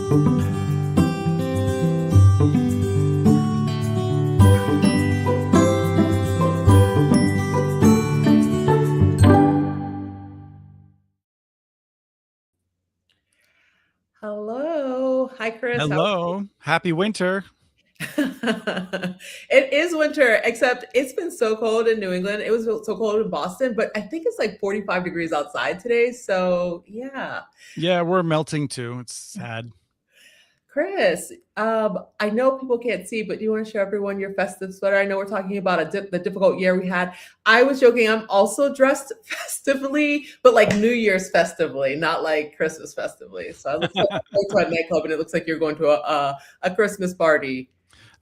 Hello. Hi, Chris. How Hello. Happy winter. It is winter, except it's been so cold in New England. It was so cold in Boston, but I think it's like 45 degrees outside today. So, yeah. Yeah, we're melting too. It's sad. Chris, I know people can't see, but do you want to show everyone your festive sweater? I know we're talking about the difficult year we had. I was joking. I'm also dressed festively, but like New Year's festively, not like Christmas festively. So I look like I'm going to a nightclub, and it looks like you're going to a Christmas party.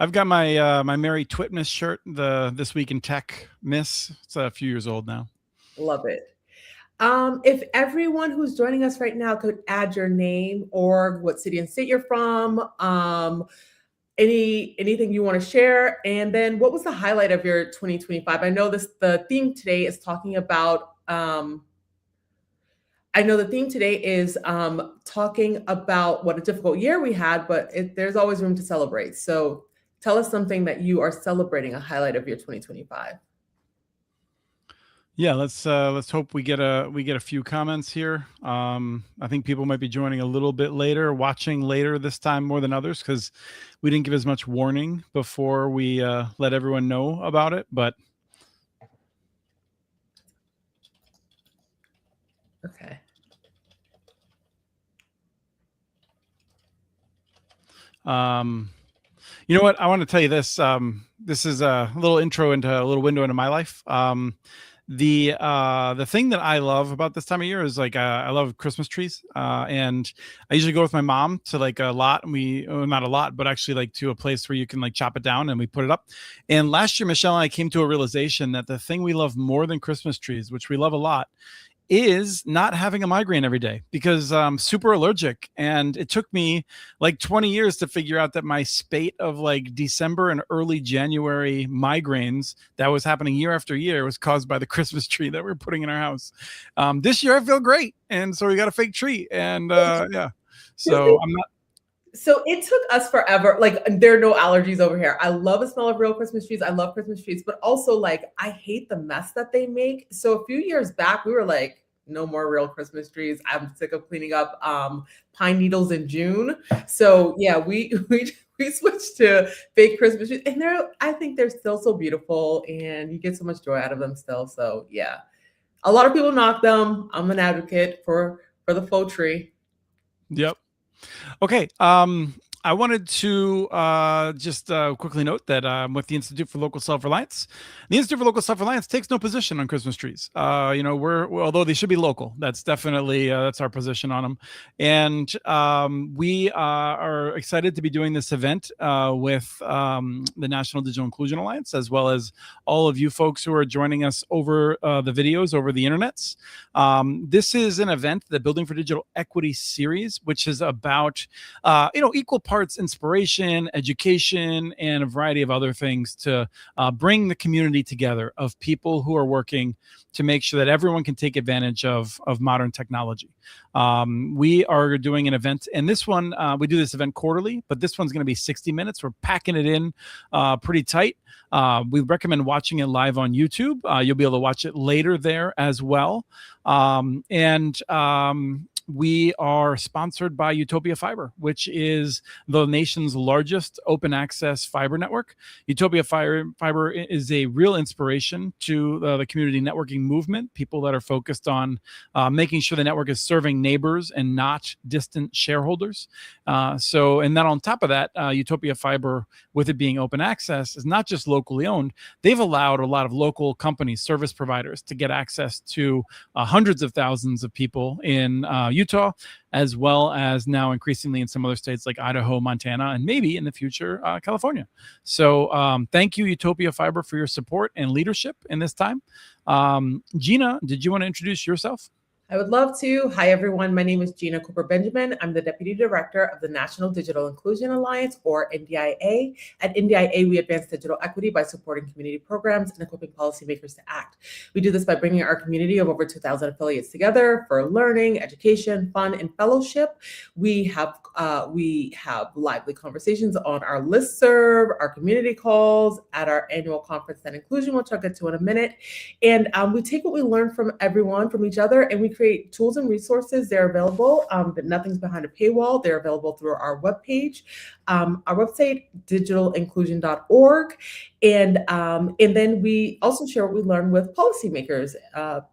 I've got my Mary Twitmas shirt, the This Week in Tech Miss. It's a few years old now. Love it. If everyone who's joining us right now could add your name or what city and state you're from, anything you want to share, and then what was the highlight of your 2025? I know the theme today is talking about. I know the theme today is talking about what a difficult year we had, but there's always room to celebrate. So tell us something that you are celebrating, a highlight of your 2025. Yeah, let's hope we get a few comments here. I think people might be joining a little bit later, watching later this time more than others because we didn't give as much warning before we let everyone know about it. But Okay. You know what? I want to tell you this. This is a little intro into a little window into my life. The thing that I love about this time of year is like I love Christmas trees, and I usually go with my mom to like a lot, and not a lot, but actually like to a place where you can like chop it down and we put it up. And last year, Michelle and I came to a realization that the thing we love more than Christmas trees, which we love a lot, is not having a migraine every day because I'm super allergic. And it took me like 20 years to figure out that my spate of like December and early January migraines that was happening year after year was caused by the Christmas tree that we're putting in our house. This year I feel great. And so we got a fake tree. And yeah, so I'm not. So it took us forever. Like, there are no allergies over here. I love the smell of real Christmas trees. I love Christmas trees, but also like I hate the mess that they make. So a few years back, we were like, no more real Christmas trees. I'm sick of cleaning up pine needles in June. So yeah, we switched to fake Christmas trees, and I think they're still so beautiful, and you get so much joy out of them still. So yeah, a lot of people knock them. I'm an advocate for the faux tree. Yep. Okay. I wanted to just quickly note that with the Institute for Local Self-Reliance, the Institute for Local Self-Reliance takes no position on Christmas trees. We're although they should be local, that's definitely that's our position on them, and we are excited to be doing this event with the National Digital Inclusion Alliance, as well as all of you folks who are joining us over the videos over the internets. This is an event, the Building for Digital Equity series, which is about equal parts inspiration, education, and a variety of other things to bring the community together of people who are working to make sure that everyone can take advantage of modern technology. We are doing an event, and this one, we do this event quarterly, but this one's going to be 60 minutes. We're packing it in pretty tight. We recommend watching it live on YouTube. You'll be able to watch it later there as well. We are sponsored by Utopia Fiber, which is the nation's largest open access fiber network. Utopia Fiber is a real inspiration to the community networking movement, people that are focused on making sure the network is serving neighbors and not distant shareholders. And then on top of that, Utopia Fiber, with it being open access, is not just locally owned. They've allowed a lot of local companies, service providers, to get access to hundreds of thousands of people in Utah, as well as now increasingly in some other states like Idaho, Montana, and maybe in the future, California. So thank you, Utopia Fiber, for your support and leadership in this time. Gina, did you want to introduce yourself? I would love to. Hi, everyone. My name is Gina Cooper Benjamin. I'm the Deputy Director of the National Digital Inclusion Alliance, or NDIA. At NDIA, we advance digital equity by supporting community programs and equipping policymakers to act. We do this by bringing our community of over 2,000 affiliates together for learning, education, fun, and fellowship. We have lively conversations on our listserv, our community calls, at our annual conference on inclusion, which I'll get to in a minute. And we take what we learn from everyone, from each other, and we create tools and resources. They're available, but nothing's behind a paywall. They're available through our webpage, our website, digitalinclusion.org. And then we also share what we learn with policymakers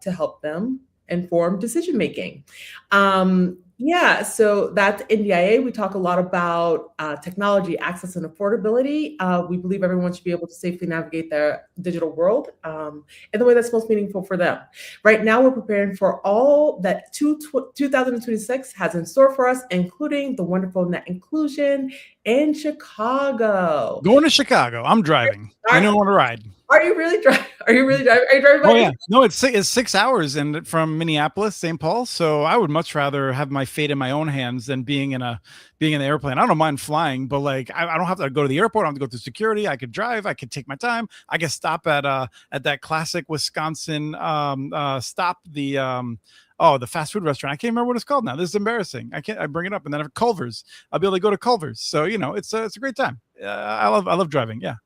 to help them inform decision making. So that's NDIA. We talk a lot about technology, access, and affordability. We believe everyone should be able to safely navigate the digital world in the way that's most meaningful for them. Right now, we're preparing for all that 2026 has in store for us, including the wonderful net inclusion in Chicago. Going to Chicago. I'm driving. I don't want to ride. Are you really driving? Are you driving by? Oh yeah. No, it's 6 hours and from Minneapolis, St. Paul. So I would much rather have my fate in my own hands than being in the airplane. I don't mind flying, but like I don't have to go to the airport. I don't have to go through security. I could drive. I could take my time. I could stop at that classic Wisconsin stop, the fast food restaurant. I can't remember what it's called now. This is embarrassing. I bring it up, and then at Culver's, I'll be able to go to Culver's. So it's a great time. I love driving. Yeah.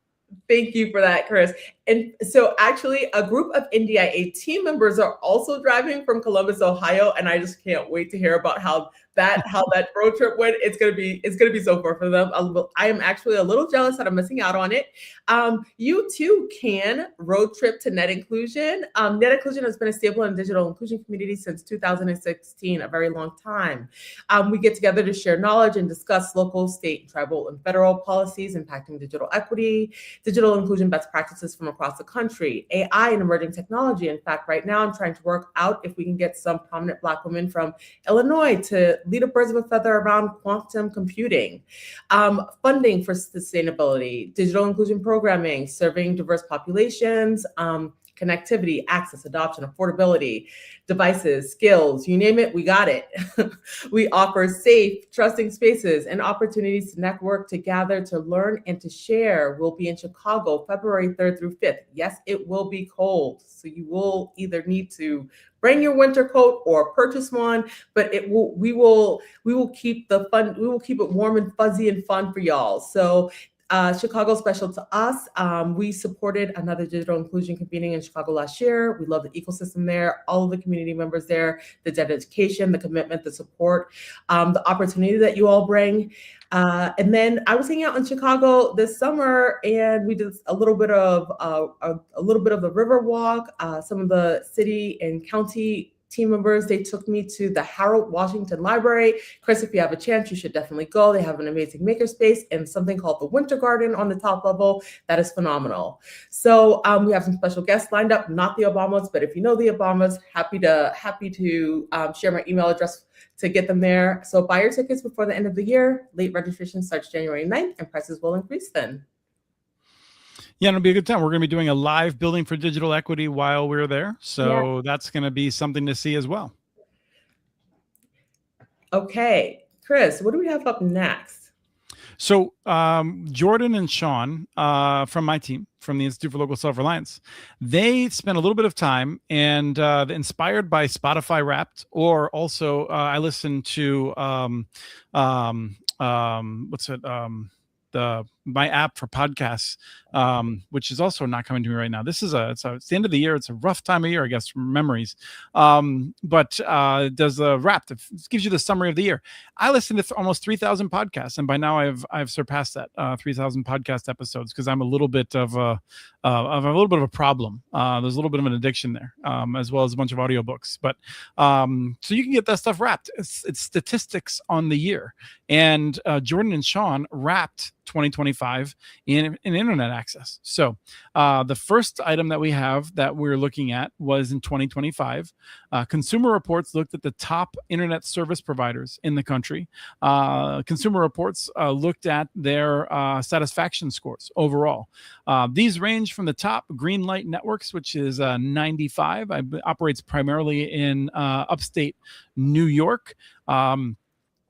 Thank you for that, Chris. And so actually a group of NDIA team members are also driving from Columbus, Ohio. And I just can't wait to hear about how that road trip went. It's gonna be so far for them. I am actually a little jealous that I'm missing out on it. You too can road trip to Net Inclusion. Net Inclusion has been a staple in digital inclusion community since 2016, a very long time. We get together to share knowledge and discuss local, state, tribal, and federal policies impacting digital equity, digital inclusion best practices from across the country, AI and emerging technology. In fact, right now I'm trying to work out if we can get some prominent Black women from Illinois to lead a birds of a feather around quantum computing, funding for sustainability, digital inclusion programming, serving diverse populations, connectivity, access, adoption, affordability, devices, skills, you name it, we got it. We offer safe, trusting spaces and opportunities to network, to gather, to learn, and to share. We'll be in Chicago, February 3rd through 5th. Yes, it will be cold. So you will either need to bring your winter coat or purchase one, but we will keep it warm and fuzzy and fun for y'all. So Chicago special to us. We supported another digital inclusion convening in Chicago last year. We love the ecosystem there, all of the community members there, the dedication, the commitment, the support, the opportunity that you all bring. And then I was hanging out in Chicago this summer, and we did a little bit of the river walk. Some of the city and county team members, they took me to the Harold Washington Library. Chris, if you have a chance, you should definitely go. They have an amazing makerspace and something called the Winter Garden on the top level. That is phenomenal. So we have some special guests lined up, not the Obamas, but if you know the Obamas, happy to share my email address to get them there. So buy your tickets before the end of the year. Late registration starts January 9th and prices will increase then. Yeah, it'll be a good time. We're going to be doing a live building for digital equity while we're there. So That's going to be something to see as well. Okay, Chris, what do we have up next? So Jordan and Sean from my team, from the Institute for Local Self-Reliance, they spent a little bit of time and inspired by Spotify Wrapped, or also I listened to my app for podcasts, which is also not coming to me right now. It's the end of the year. It's a rough time of year, I guess, from memories. But it does the Wrapped. It gives you the summary of the year. I listened to almost 3,000 podcasts, and by now I've surpassed that 3,000 podcast episodes, because I'm a little bit of a problem. There's a little bit of an addiction there, as well as a bunch of audiobooks. But so you can get that stuff wrapped. It's statistics on the year, and Jordan and Sean wrapped 2025 in internet access. So the first item that we have that we're looking at was in 2025. Consumer Reports looked at the top internet service providers in the country. Consumer Reports looked at their satisfaction scores overall. These range from the top Greenlight Networks, which is 95, operates primarily in upstate New York.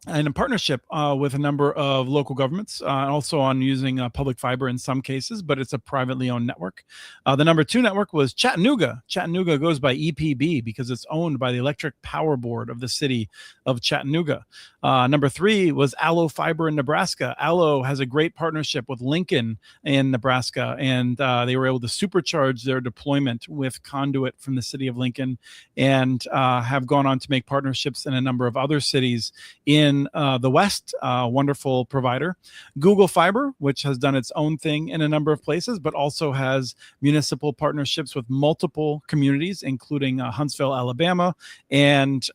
And in partnership with a number of local governments, also on using public fiber in some cases, but it's a privately owned network. The number 2 network was Chattanooga. Chattanooga goes by EPB because it's owned by the Electric Power Board of the city of Chattanooga. Number 3 was Allo Fiber in Nebraska. Allo has a great partnership with Lincoln in Nebraska, and they were able to supercharge their deployment with conduit from the city of Lincoln, and have gone on to make partnerships in a number of other cities in the West. Wonderful provider. Google Fiber, which has done its own thing in a number of places, but also has municipal partnerships with multiple communities, including Huntsville, Alabama, and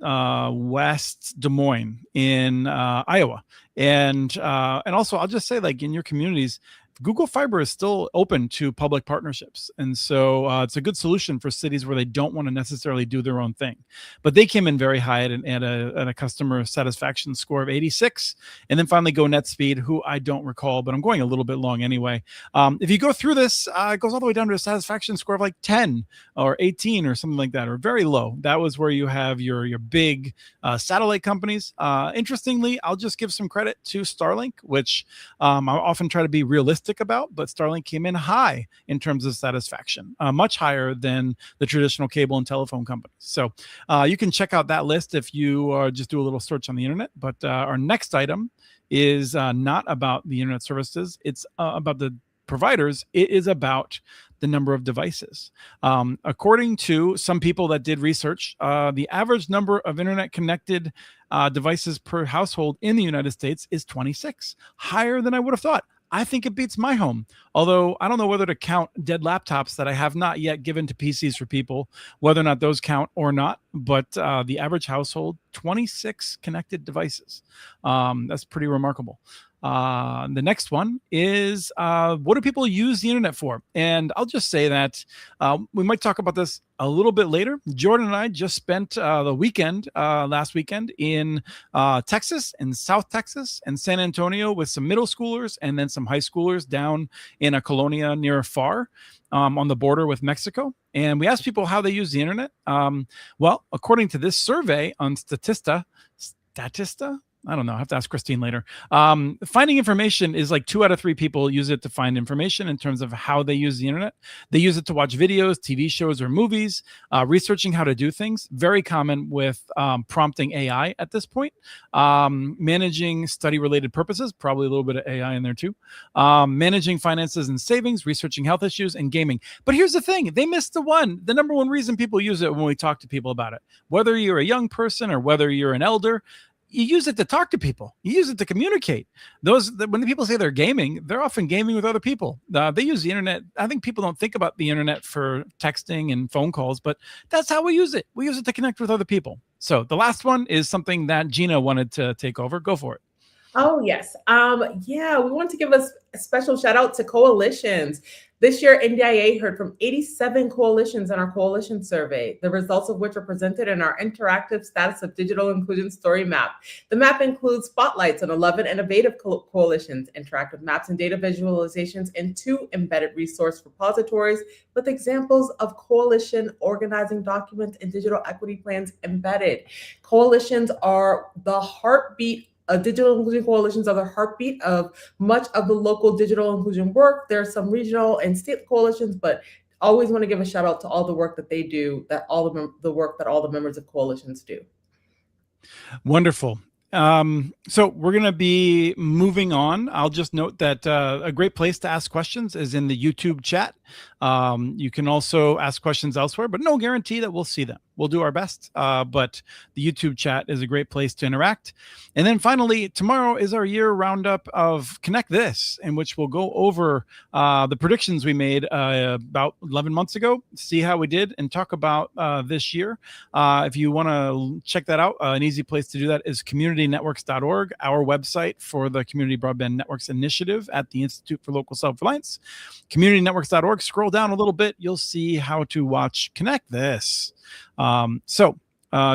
West Des Moines in Iowa. And also, I'll just say, like, in your communities, Google Fiber is still open to public partnerships. And so it's a good solution for cities where they don't want to necessarily do their own thing. But they came in very high at a customer satisfaction score of 86. And then finally GoNetspeed, who I don't recall, but I'm going a little bit long anyway. If you go through this, it goes all the way down to a satisfaction score of like 10 or 18 or something like that, or very low. That was where you have your big satellite companies. Interestingly, I'll just give some credit to Starlink, which I often try to be realistic about, but Starlink came in high in terms of satisfaction, much higher than the traditional cable and telephone companies. So you can check out that list if you just do a little search on the internet. But our next item is not about the internet services. It's about the providers. It is about the number of devices. According to some people that did research, the average number of internet connected devices per household in the United States is 26, higher than I would have thought. I think it beats my home, although I don't know whether to count dead laptops that I have not yet given to PCs for people, whether or not those count or not. But the average household, 26 connected devices. That's pretty remarkable. The next one is what do people use the internet for? And I'll just say that we might talk about this a little bit later. Jordan and I just spent the weekend, last weekend, in Texas, in South Texas and San Antonio with some middle schoolers and then some high schoolers down in a colonia near Far on the border with Mexico. And we asked people how they use the internet. Well, according to this survey on Statista, I don't know. I have to ask Christine later. Finding information is like 2 out of 3 people use it to find information in terms of how they use the internet. They use it to watch videos, TV shows, or movies, researching how to do things. Very common with prompting AI at this point. Managing study-related purposes, probably a little bit of AI in there too. Managing finances and savings, researching health issues, and gaming. But here's the thing. They missed the number one reason people use it when we talk to people about it. Whether you're a young person or whether you're an elder, you use it to talk to people. You use it to communicate. When people say they're gaming, they're often gaming with other people. They use the internet. I think people don't think about the internet for texting and phone calls, but that's how we use it. We use it to connect with other people. So the last one is something that Gina wanted to take over. Go for it. Oh, yes. We want to give a special shout out to coalitions. This year, NDIA heard from 87 coalitions in our coalition survey, the results of which are presented in our interactive status of digital inclusion story map. The map includes spotlights on 11 innovative coalitions, interactive maps and data visualizations, and 2 embedded resource repositories with examples of coalition organizing documents and digital equity plans embedded. Coalitions are the heartbeat. Digital inclusion coalitions are the heartbeat of much of the local digital inclusion work. There are some regional and state coalitions, but always want to give a shout out to all the work that they do, that all the work that all the members of coalitions do. Wonderful. So we're going to be moving on. I'll just note that a great place to ask questions is in the YouTube chat. You can also ask questions elsewhere, but no guarantee that we'll see them. we'll do our best. But the YouTube chat is a great place to interact. And then finally, tomorrow is our year roundup of Connect This, in which we'll go over the predictions we made about 11 months ago, see how we did, and talk about this year. If you want to check that out, an easy place to do that is communitynetworks.org, our website for the Community Broadband Networks Initiative at the Institute for Local Self-Reliance. Communitynetworks.org, scroll down a little bit, you'll see how to watch Connect This. So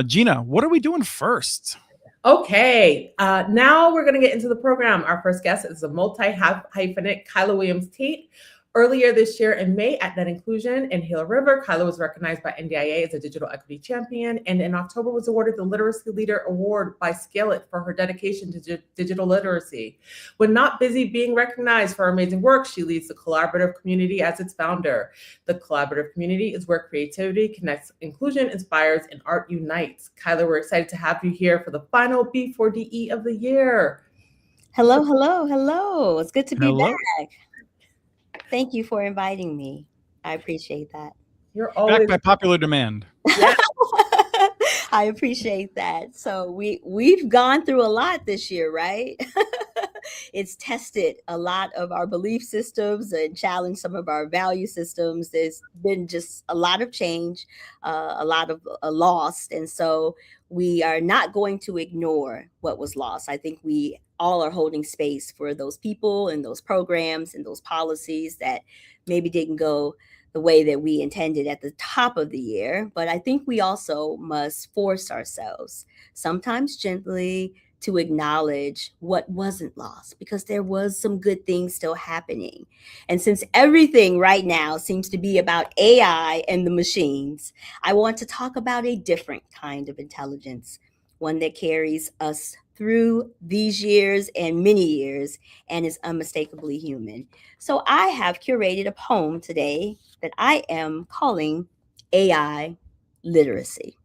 Gina, what are we doing first? Okay, now we're going to get into the program. Our first guest is a multi-hyphenate, Kyla Williams-Tate. Earlier this year in May at Net Inclusion in Gila River, Kyla was recognized by NDIA as a digital equity champion, and in October was awarded the Literacy Leader Award by Scale It for her dedication to digital literacy. When not busy being recognized for her amazing work, she leads the collaborative community as its founder. The collaborative community is where creativity connects, inclusion inspires, and art unites. Kyla, we're excited to have you here for the final B4DE of the year. Hello, hello, hello. It's good to be back. Thank you for inviting me. I appreciate that. You're always back by popular demand. Yeah. I appreciate that. So we've gone through a lot this year, right? It's tested a lot of our belief systems and challenged some of our value systems. There's been just a lot of change, a lot of loss. And so we are not going to ignore what was lost. I think we all are holding space for those people and those programs and those policies that maybe didn't go the way that we intended at the top of the year. But I think we also must force ourselves, sometimes gently, to acknowledge what wasn't lost, because there was some good things still happening. And since everything right now seems to be about AI and the machines, I want to talk about a different kind of intelligence, one that carries us through these years and many years and is unmistakably human. So I have curated a poem today that I am calling AI Literacy.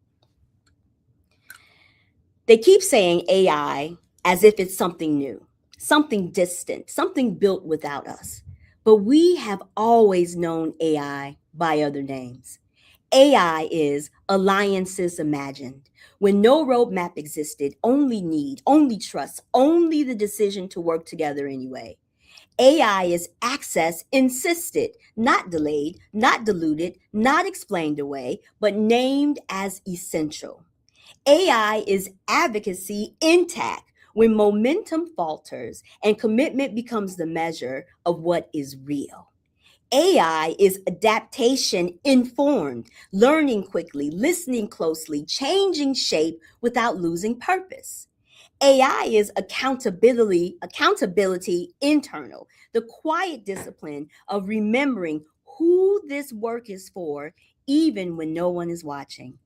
They keep saying AI as if it's something new, something distant, something built without us. But we have always known AI by other names. AI is alliances imagined. When no roadmap existed, only need, only trust, only the decision to work together anyway. AI is access insisted, not delayed, not diluted, not explained away, but named as essential. AI is advocacy intact when momentum falters and commitment becomes the measure of what is real. AI is adaptation informed, learning quickly, listening closely, changing shape without losing purpose. AI is accountability internal, the quiet discipline of remembering who this work is for, even when no one is watching.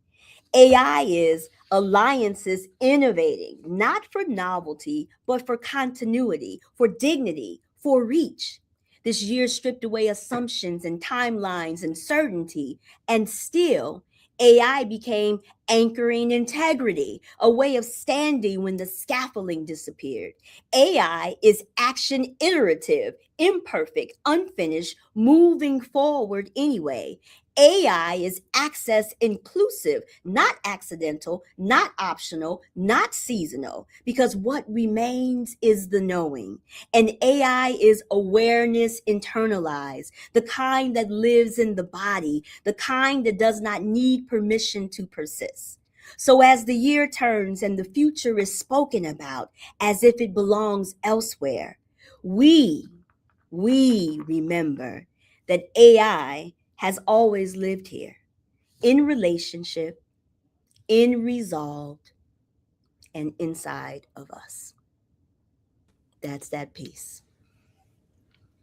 AI is alliances innovating, not for novelty, but for continuity, for dignity, for reach. This year stripped away assumptions and timelines and certainty, and still AI became anchoring integrity, a way of standing when the scaffolding disappeared. AI is action iterative, imperfect, unfinished, moving forward anyway. AI is access inclusive, not accidental, not optional, not seasonal, because what remains is the knowing. And AI is awareness internalized, the kind that lives in the body, the kind that does not need permission to persist. So as the year turns and the future is spoken about as if it belongs elsewhere, we remember that AI has always lived here, in relationship, in resolved, and inside of us. That's that piece.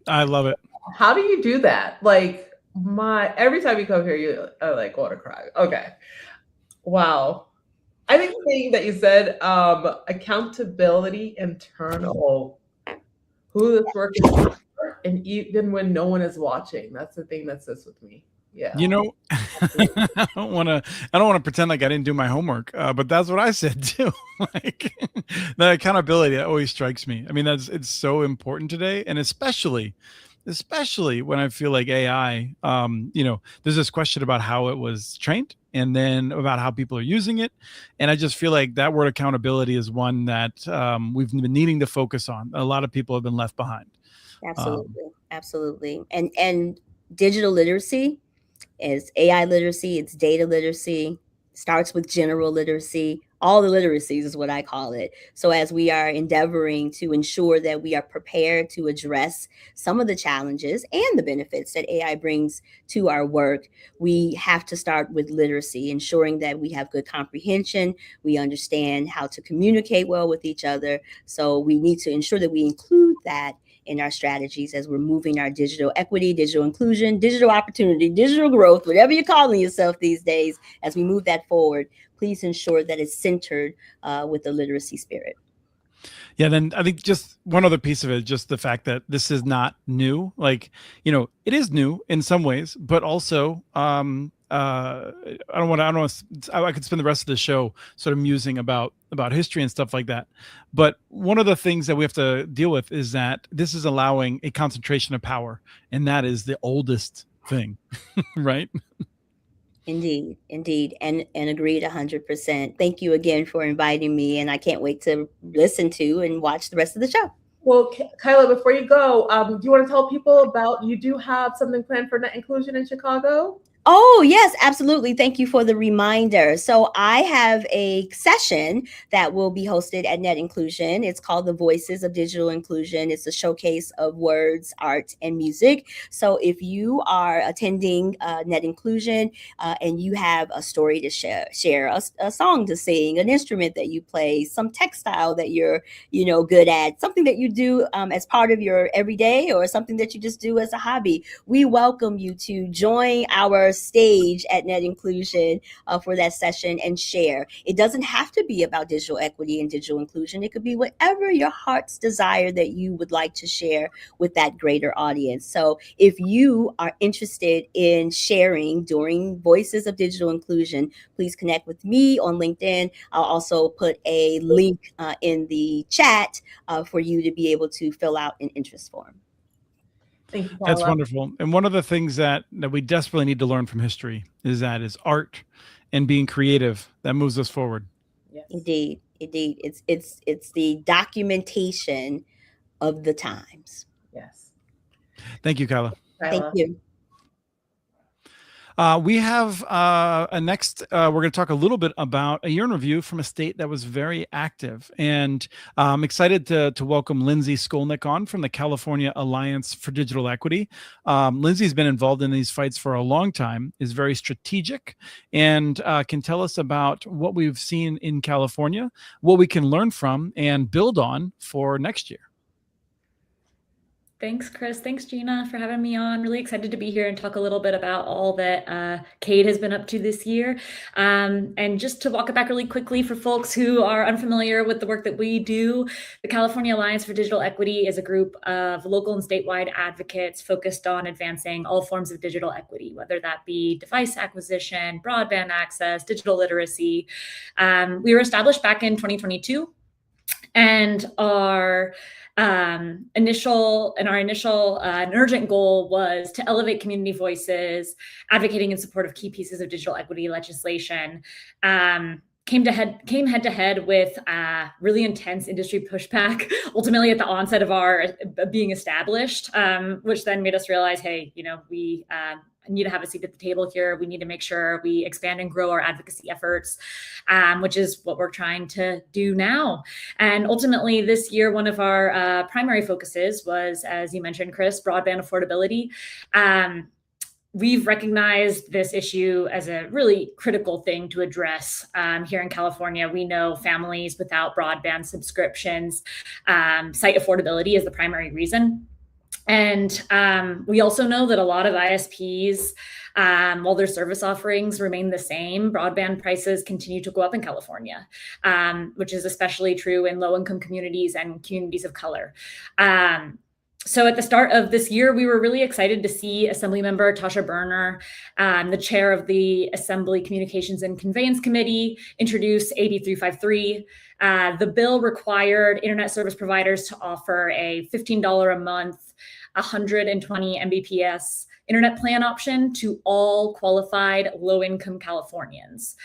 I love it. How do you do that? Like every time you come here, you are like, want to cry. Okay. Wow. I think the thing that you said, accountability internal, who this work is for, and even when no one is watching, that's the thing that sits with me. Yeah. You know, I don't want to pretend like I didn't do my homework, but that's what I said too. Like the accountability, that always strikes me. I mean, it's so important today, and especially especially when I feel like AI, there's this question about how it was trained and then about how people are using it. And I just feel like that word accountability is one that we've been needing to focus on. A lot of people have been left behind. Absolutely. And digital literacy is AI literacy, it's data literacy, starts with general literacy. All the literacies is what I call it. So as we are endeavoring to ensure that we are prepared to address some of the challenges and the benefits that AI brings to our work, we have to start with literacy, ensuring that we have good comprehension, we understand how to communicate well with each other. So we need to ensure that we include that in our strategies as we're moving our digital equity, digital inclusion, digital opportunity, digital growth, whatever you're calling yourself these days, as we move that forward, please ensure that it's centered with the literacy spirit. Yeah, then I think just one other piece of it, just the fact that this is not new. Like, it is new in some ways, but also I could spend the rest of the show sort of musing about history and stuff like that. But one of the things that we have to deal with is that this is allowing a concentration of power, and that is the oldest thing, right? Indeed. And agreed 100%. Thank you again for inviting me. And I can't wait to listen to and watch the rest of the show. Well, Kyla, before you go, do you want to tell people about, you do have something planned for net inclusion in Chicago? Oh, yes, absolutely. Thank you for the reminder. So I have a session that will be hosted at Net Inclusion. It's called The Voices of Digital Inclusion. It's a showcase of words, art, and music. So if you are attending Net Inclusion and you have a story to share a song to sing, an instrument that you play, some textile that you're good at, something that you do as part of your everyday, or something that you just do as a hobby, we welcome you to join our stage at Net Inclusion for that session and share. It doesn't have to be about digital equity and digital inclusion. It could be whatever your heart's desire that you would like to share with that greater audience. So if you are interested in sharing during Voices of Digital Inclusion, please connect with me on LinkedIn. I'll also put a link in the chat for you to be able to fill out an interest form. Thank you, That's wonderful. And one of the things that we desperately need to learn from history is art and being creative that moves us forward. Yes. Indeed. It's the documentation of the times. Yes. Thank you, Kyla. Thank you. We have next, we're going to talk a little bit about a year in review from a state that was very active. And I'm excited to welcome Lindsay Skolnick on from the California Alliance for Digital Equity. Lindsay's been involved in these fights for a long time, is very strategic, and can tell us about what we've seen in California, what we can learn from and build on for next year. Thanks, Chris. Thanks, Gina, for having me on. Really excited to be here and talk a little bit about all that Cade has been up to this year. And just to walk it back really quickly for folks who are unfamiliar with the work that we do, the California Alliance for Digital Equity is a group of local and statewide advocates focused on advancing all forms of digital equity, whether that be device acquisition, broadband access, digital literacy. We were established back in 2022, and our initial and urgent goal was to elevate community voices, advocating in support of key pieces of digital equity legislation. Came head to head with really intense industry pushback, ultimately at the onset of our being established, which then made us realize, hey, we need to have a seat at the table here. We need to make sure we expand and grow our advocacy efforts, which is what we're trying to do now. And ultimately this year, one of our primary focuses was, as you mentioned, Chris, broadband affordability. We've recognized this issue as a really critical thing to address here in California. We know families without broadband subscriptions cite affordability as the primary reason. And we also know that a lot of ISPs, while their service offerings remain the same, broadband prices continue to go up in California, which is especially true in low-income communities and communities of color. So at the start of this year, we were really excited to see Assemblymember Tasha Berner, the chair of the Assembly Communications and Conveyance Committee, introduce AB 353. The bill required internet service providers to offer a $15 a month 120 Mbps internet plan option to all qualified low-income Californians.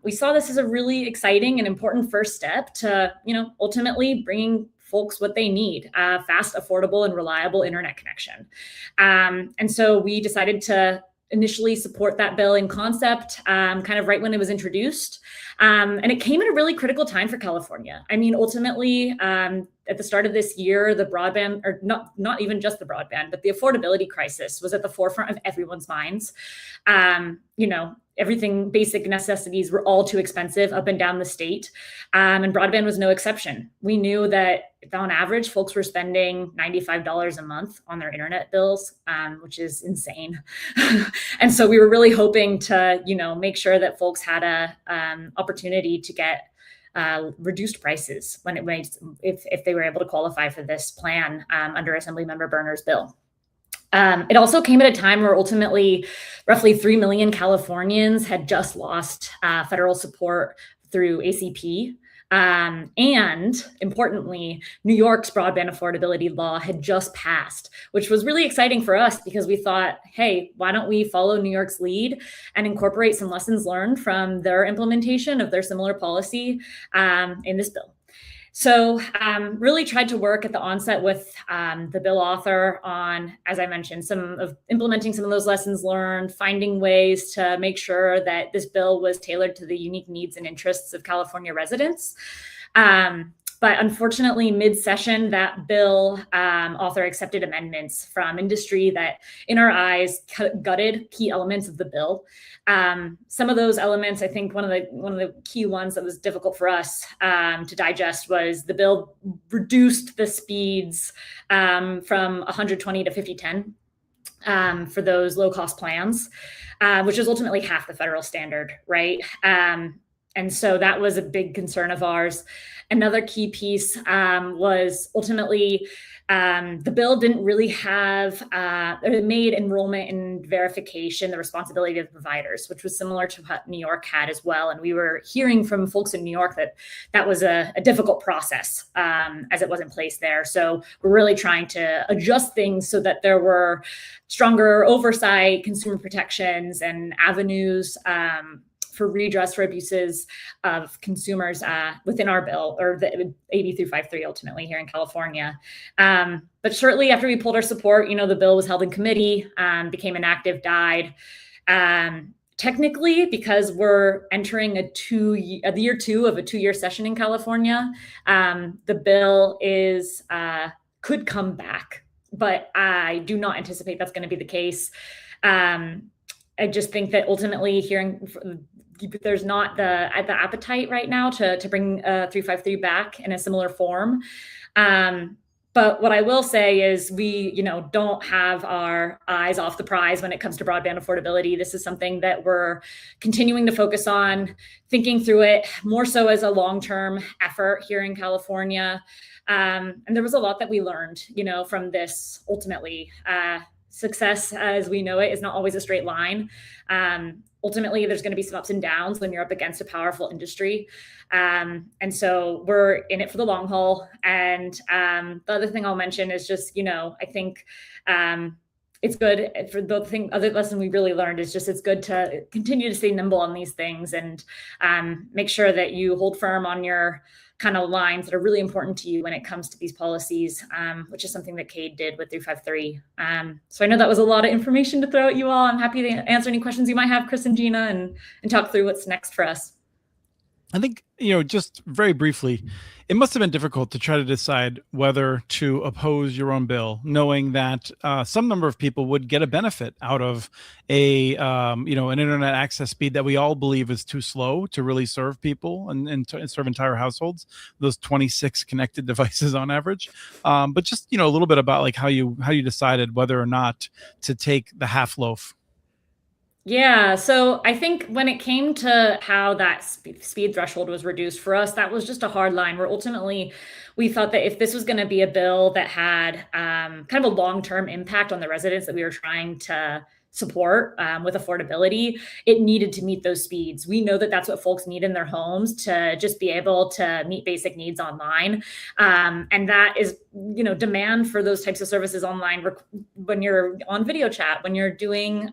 We saw this as a really exciting and important first step to, ultimately bringing folks what they need, fast, affordable, and reliable internet connection. And so we decided to initially support that bill in concept, kind of right when it was introduced. And it came at a really critical time for California. I mean, ultimately, at the start of this year, the broadband, or not even just the broadband, but the affordability crisis was at the forefront of everyone's minds. Everything, basic necessities were all too expensive up and down the state. And broadband was no exception. We knew that on average, folks were spending $95 a month on their internet bills, which is insane. And so we were really hoping to, make sure that folks had a opportunity to get reduced prices if they were able to qualify for this plan under Assemblymember Berner's bill. It also came at a time where ultimately roughly 3 million Californians had just lost federal support through ACP. And importantly, New York's broadband affordability law had just passed, which was really exciting for us because we thought, hey, why don't we follow New York's lead and incorporate some lessons learned from their implementation of their similar policy in this bill. So really tried to work at the onset with the bill author on, as I mentioned, implementing some of those lessons learned, finding ways to make sure that this bill was tailored to the unique needs and interests of California residents. But unfortunately, mid-session, that bill author accepted amendments from industry that, in our eyes, gutted key elements of the bill. Some of those elements, I think one of the key ones that was difficult for us to digest was the bill reduced the speeds from 120 to 5010 for those low-cost plans, which is ultimately half the federal standard, right? And so that was a big concern of ours. Another key piece was ultimately the bill didn't really have, it made enrollment and verification the responsibility of the providers, which was similar to what New York had as well. And we were hearing from folks in New York that was a difficult process as it was in place there. So we're really trying to adjust things so that there were stronger oversight, consumer protections, and avenues for redress for abuses of consumers within our bill, or the AB 353 ultimately here in California. But shortly after we pulled our support, the bill was held in committee, became inactive, died. Technically, because we're entering year two of a 2-year session in California, the bill could come back, but I do not anticipate that's going to be the case. I just think that ultimately there's not the appetite right now to bring 353 back in a similar form. But what I will say is we, don't have our eyes off the prize when it comes to broadband affordability. This is something that we're continuing to focus on, thinking through it more so as a long-term effort here in California. And there was a lot that we learned, from this ultimately. Success as we know it is not always a straight line. Ultimately, there's going to be some ups and downs when you're up against a powerful industry. And so we're in it for the long haul. And the other thing I'll mention is just, I think it's good for other lesson we really learned is just it's good to continue to stay nimble on these things and make sure that you hold firm on your kind of lines that are really important to you when it comes to these policies, which is something that Cade did with 353. So I know that was a lot of information to throw at you all. I'm happy to answer any questions you might have, Chris and Gina, and talk through what's next for us. I think, just very briefly, it must have been difficult to try to decide whether to oppose your own bill, knowing that some number of people would get a benefit out of an internet access speed that we all believe is too slow to really serve people and serve entire households, those 26 connected devices on average. But just, a little bit about like how you decided whether or not to take the half loaf. Yeah, so I think when it came to how that speed threshold was reduced for us, that was just a hard line where ultimately we thought that if this was going to be a bill that had kind of a long-term impact on the residents that we were trying to support with affordability, it needed to meet those speeds. We know that that's what folks need in their homes to just be able to meet basic needs online. And that is, demand for those types of services online when you're on video chat, when you're doing,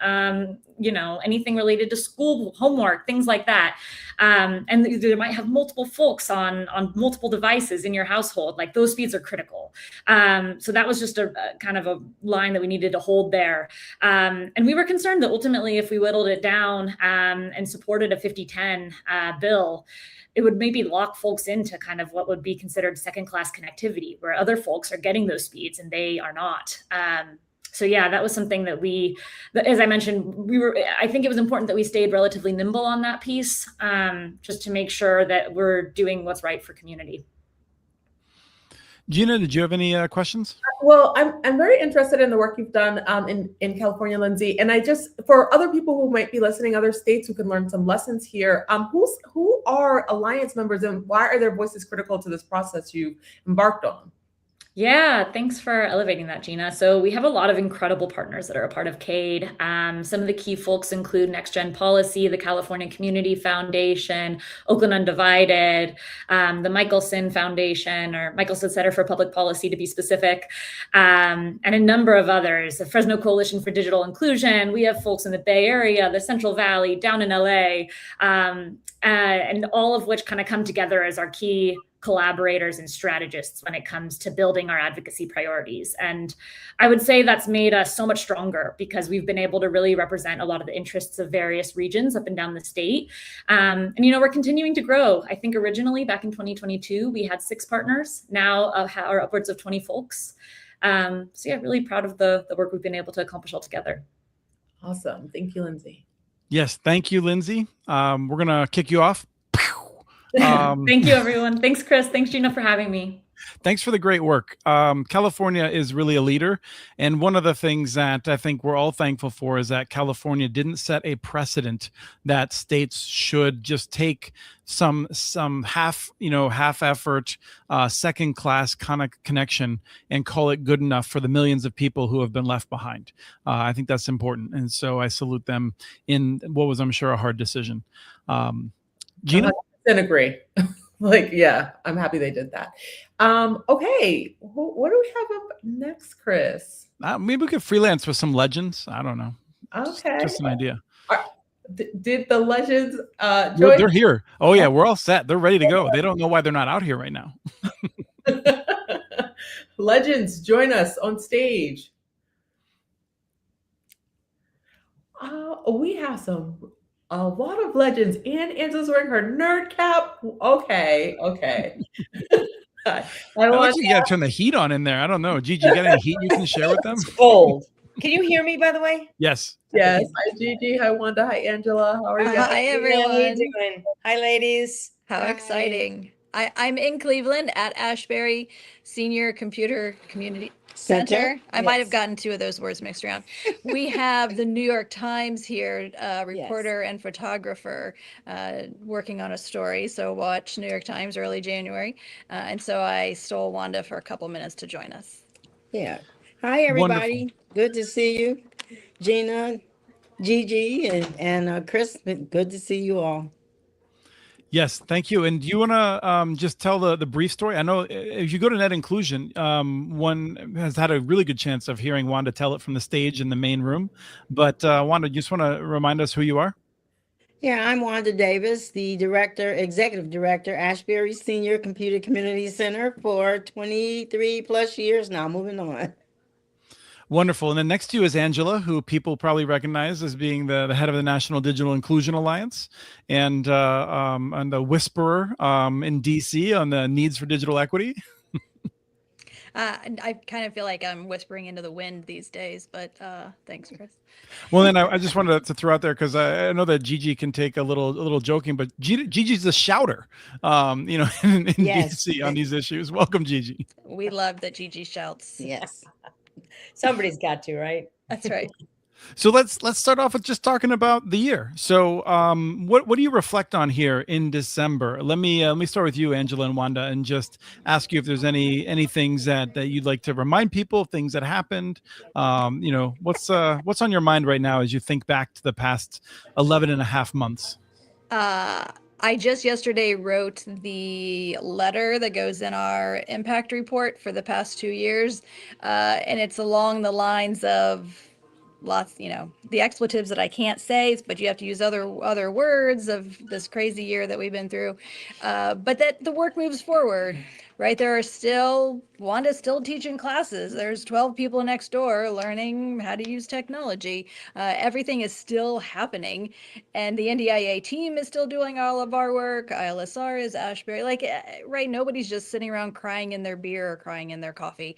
anything related to school homework, things like that. And there might have multiple folks on multiple devices in your household. Like those speeds are critical. So that was just a kind of a line that we needed to hold there. And we were concerned that ultimately, if we whittled it down and supported a 50/10 bill, it would maybe lock folks into kind of what would be considered second-class connectivity, where other folks are getting those speeds and they are not. So yeah, that was something that as I mentioned, I think it was important that we stayed relatively nimble on that piece, just to make sure that we're doing what's right for community. Gina, did you have any questions? Well, I'm very interested in the work you've done in California, Lindsay. And for other people who might be listening, other states who can learn some lessons here, who are Alliance members and why are their voices critical to this process you've embarked on? Yeah, thanks for elevating that, Gina. So we have a lot of incredible partners that are a part of CADE. Some of the key folks include Next Gen Policy, the California Community Foundation, Oakland Undivided, the Michelson Foundation, or Michelson Center for Public Policy to be specific, and a number of others. The Fresno Coalition for Digital Inclusion. We have folks in the Bay Area, the Central Valley, down in LA, and all of which kind of come together as our key collaborators and strategists when it comes to building our advocacy priorities. And I would say that's made us so much stronger because we've been able to really represent a lot of the interests of various regions up and down the state. And, we're continuing to grow. I think originally back in 2022, we had 6 partners, now are upwards of 20 folks. So yeah, really proud of the work we've been able to accomplish all together. Awesome. Thank you, Lindsay. Yes. Thank you, Lindsay. We're going to kick you off. Thank you, everyone. Thanks, Chris. Thanks, Gina, for having me. Thanks for the great work. California is really a leader. And one of the things that I think we're all thankful for is that California didn't set a precedent that states should just take some half effort, second class kind of connection and call it good enough for the millions of people who have been left behind. I think that's important. And so I salute them in what was, I'm sure, a hard decision. Gina? I agree. I'm happy they did that. Okay, what do we have up next, Chris? Maybe we could freelance with some legends. I don't know. Okay, just an idea. Did the legends join? They're here. Oh yeah, we're all set. They're ready to go. They don't know why they're not out here right now. Legends, join us on stage. We have a lot of legends, and Angela's wearing her nerd cap. Okay. I want you to turn the heat on in there. I don't know. Gigi, you got any heat you can share with them? It's cold. Can you hear me, by the way? Yes. Yes. Hi, Gigi. Hi, Wanda. Hi, Angela. How are you? Hi, everyone. How are you doing? Hi, ladies. How exciting. I'm in Cleveland at Ashbury Senior Computer Community Center. I might have gotten 2 of those words mixed around. We have the New York Times here, reporter and photographer working on a story. So watch New York Times early January. And so I stole Wanda for a couple minutes to join us. Yeah. Hi, everybody. Wonderful. Good to see you. Gina, Gigi, and Chris, good to see you all. Yes, thank you. And do you want to just tell the brief story? I know if you go to Net Inclusion, one has had a really good chance of hearing Wanda tell it from the stage in the main room. But Wanda, you just want to remind us who you are? Yeah, I'm Wanda Davis, the executive director, Ashbury Senior Computer Community Center for 23 plus years now. Moving on. Wonderful. And then next to you is Angela, who people probably recognize as being the head of the National Digital Inclusion Alliance and the whisperer in DC on the needs for digital equity. I kind of feel like I'm whispering into the wind these days, but thanks, Chris. Well, then I just wanted to throw out there because I know that Gigi can take a little joking, but Gigi's a shouter, in Yes. DC on these issues. Welcome, Gigi. We love that Gigi shouts. Yes. Somebody's got to, right? That's right. So let's start off with just talking about the year. So what do you reflect on here in December? Let me start with you, Angela and Wanda, and just ask you if there's any things that you'd like to remind people, things that happened. What's on your mind right now as you think back to the past 11 and a half months? I just yesterday wrote the letter that goes in our impact report for the past 2 years. And it's along the lines of lots, the expletives that I can't say, but you have to use other words of this crazy year that we've been through. But that the work moves forward, right? Wanda's still teaching classes. There's 12 people next door learning how to use technology. Everything is still happening. And the NDIA team is still doing all of our work. ILSR is Ashbury. Right, nobody's just sitting around crying in their beer or crying in their coffee,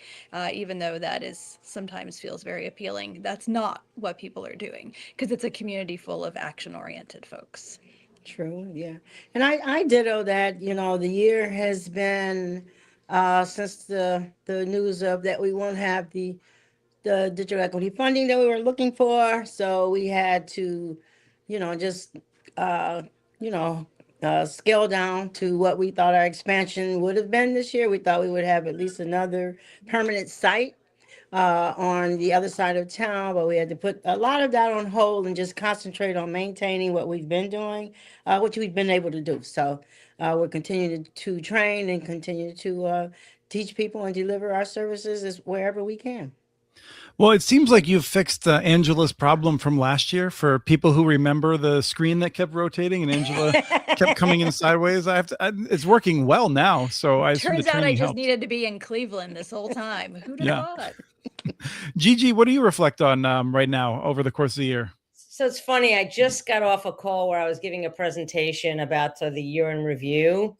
even though that is sometimes feels very appealing. That's not what people are doing, because it's a community full of action-oriented folks. True, yeah. And I ditto that, the year has been, since the news of that we won't have the digital equity funding that we were looking for. So we had to, just, scale down to what we thought our expansion would have been this year. We thought we would have at least another permanent site on the other side of town, but we had to put a lot of that on hold and just concentrate on maintaining what we've been doing, which we've been able to do. So we're continuing to train and continue to teach people and deliver our services wherever we can. Well, it seems like you've fixed Angela's problem from last year. For people who remember the screen that kept rotating and Angela kept coming in sideways, it's working well now. So I assume Turns the out I training just helped. needed to be in Cleveland this whole time. Who'd have thought? Gigi, what do you reflect on right now over the course of the year? So it's funny, I just got off a call where I was giving a presentation about the year in review.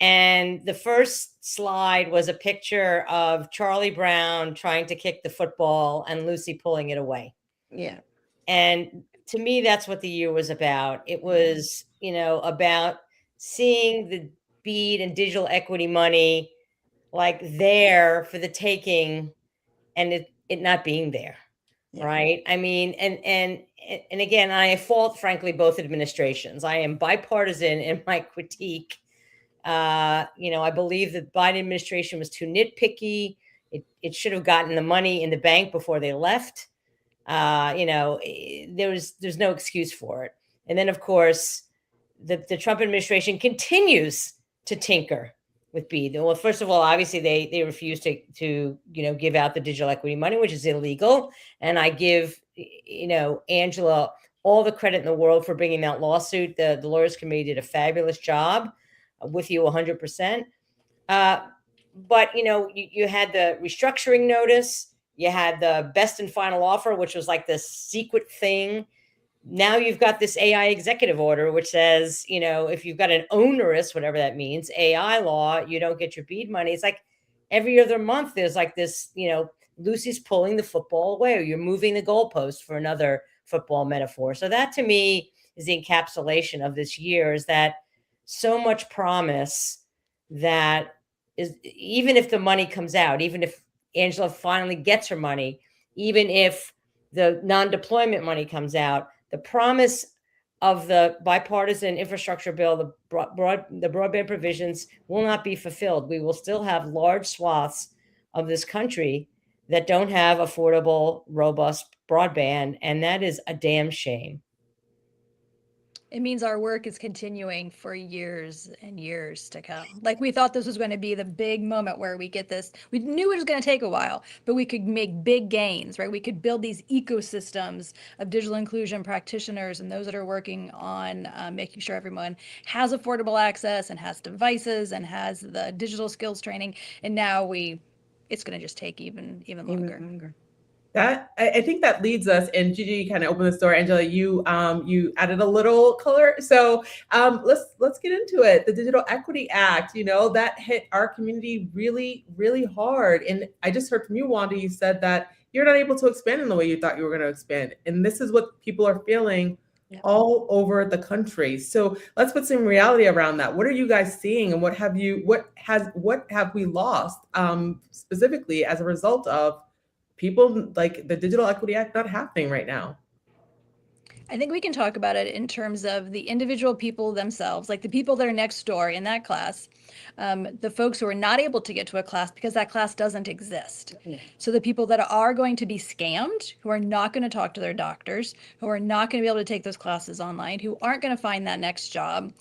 And the first slide was a picture of Charlie Brown trying to kick the football and Lucy pulling it away. Yeah. And to me, that's what the year was about. It was, about seeing the BEAD and digital equity money like there for the taking and it not being there. Yeah. Right. I mean, and again, I fault, frankly, both administrations. I am bipartisan in my critique. I believe the Biden administration was too nitpicky. It should have gotten the money in the bank before they left. There's no excuse for it. And then, of course, the Trump administration continues to tinker with BEAD. Well, first of all, obviously they refuse to give out the digital equity money, which is illegal. And I give Angela all the credit in the world for bringing that lawsuit. The lawyers committee did a fabulous job with you 100%. But you had the restructuring notice, you had the best and final offer, which was like this secret thing. Now you've got this AI executive order, which says, if you've got an onerous, whatever that means, AI law, you don't get your BEAD money. It's like every other month there's like this, Lucy's pulling the football away, or you're moving the goalpost, for another football metaphor. So that to me is the encapsulation of this year, is that so much promise that is, even if the money comes out, even if Angela finally gets her money, even if the non-deployment money comes out, the promise of the bipartisan infrastructure bill, the broadband provisions, will not be fulfilled. We will still have large swaths of this country that don't have affordable, robust broadband, and that is a damn shame. It means our work is continuing for years and years to come. Like, we thought this was going to be the big moment where we get this. We knew it was going to take a while, but we could make big gains, right? We could build these ecosystems of digital inclusion practitioners and those that are working on making sure everyone has affordable access and has devices and has the digital skills training. And now it's going to just take even longer. That, I think that leads us, and Gigi kind of opened the door. Angela, you added a little color. So let's get into it. The Digital Equity Act, that hit our community really, really hard. And I just heard from you, Wanda, you said that you're not able to expand in the way you thought you were going to expand. And this is what people are feeling all over the country. So let's put some reality around that. What are you guys seeing, and what have we lost specifically as a result of people like the Digital Equity Act not happening right now. I think we can talk about it in terms of the individual people themselves, like the people that are next door in that class, the folks who are not able to get to a class because that class doesn't exist. So the people that are going to be scammed, who are not going to talk to their doctors, who are not going to be able to take those classes online, who aren't going to find that next job.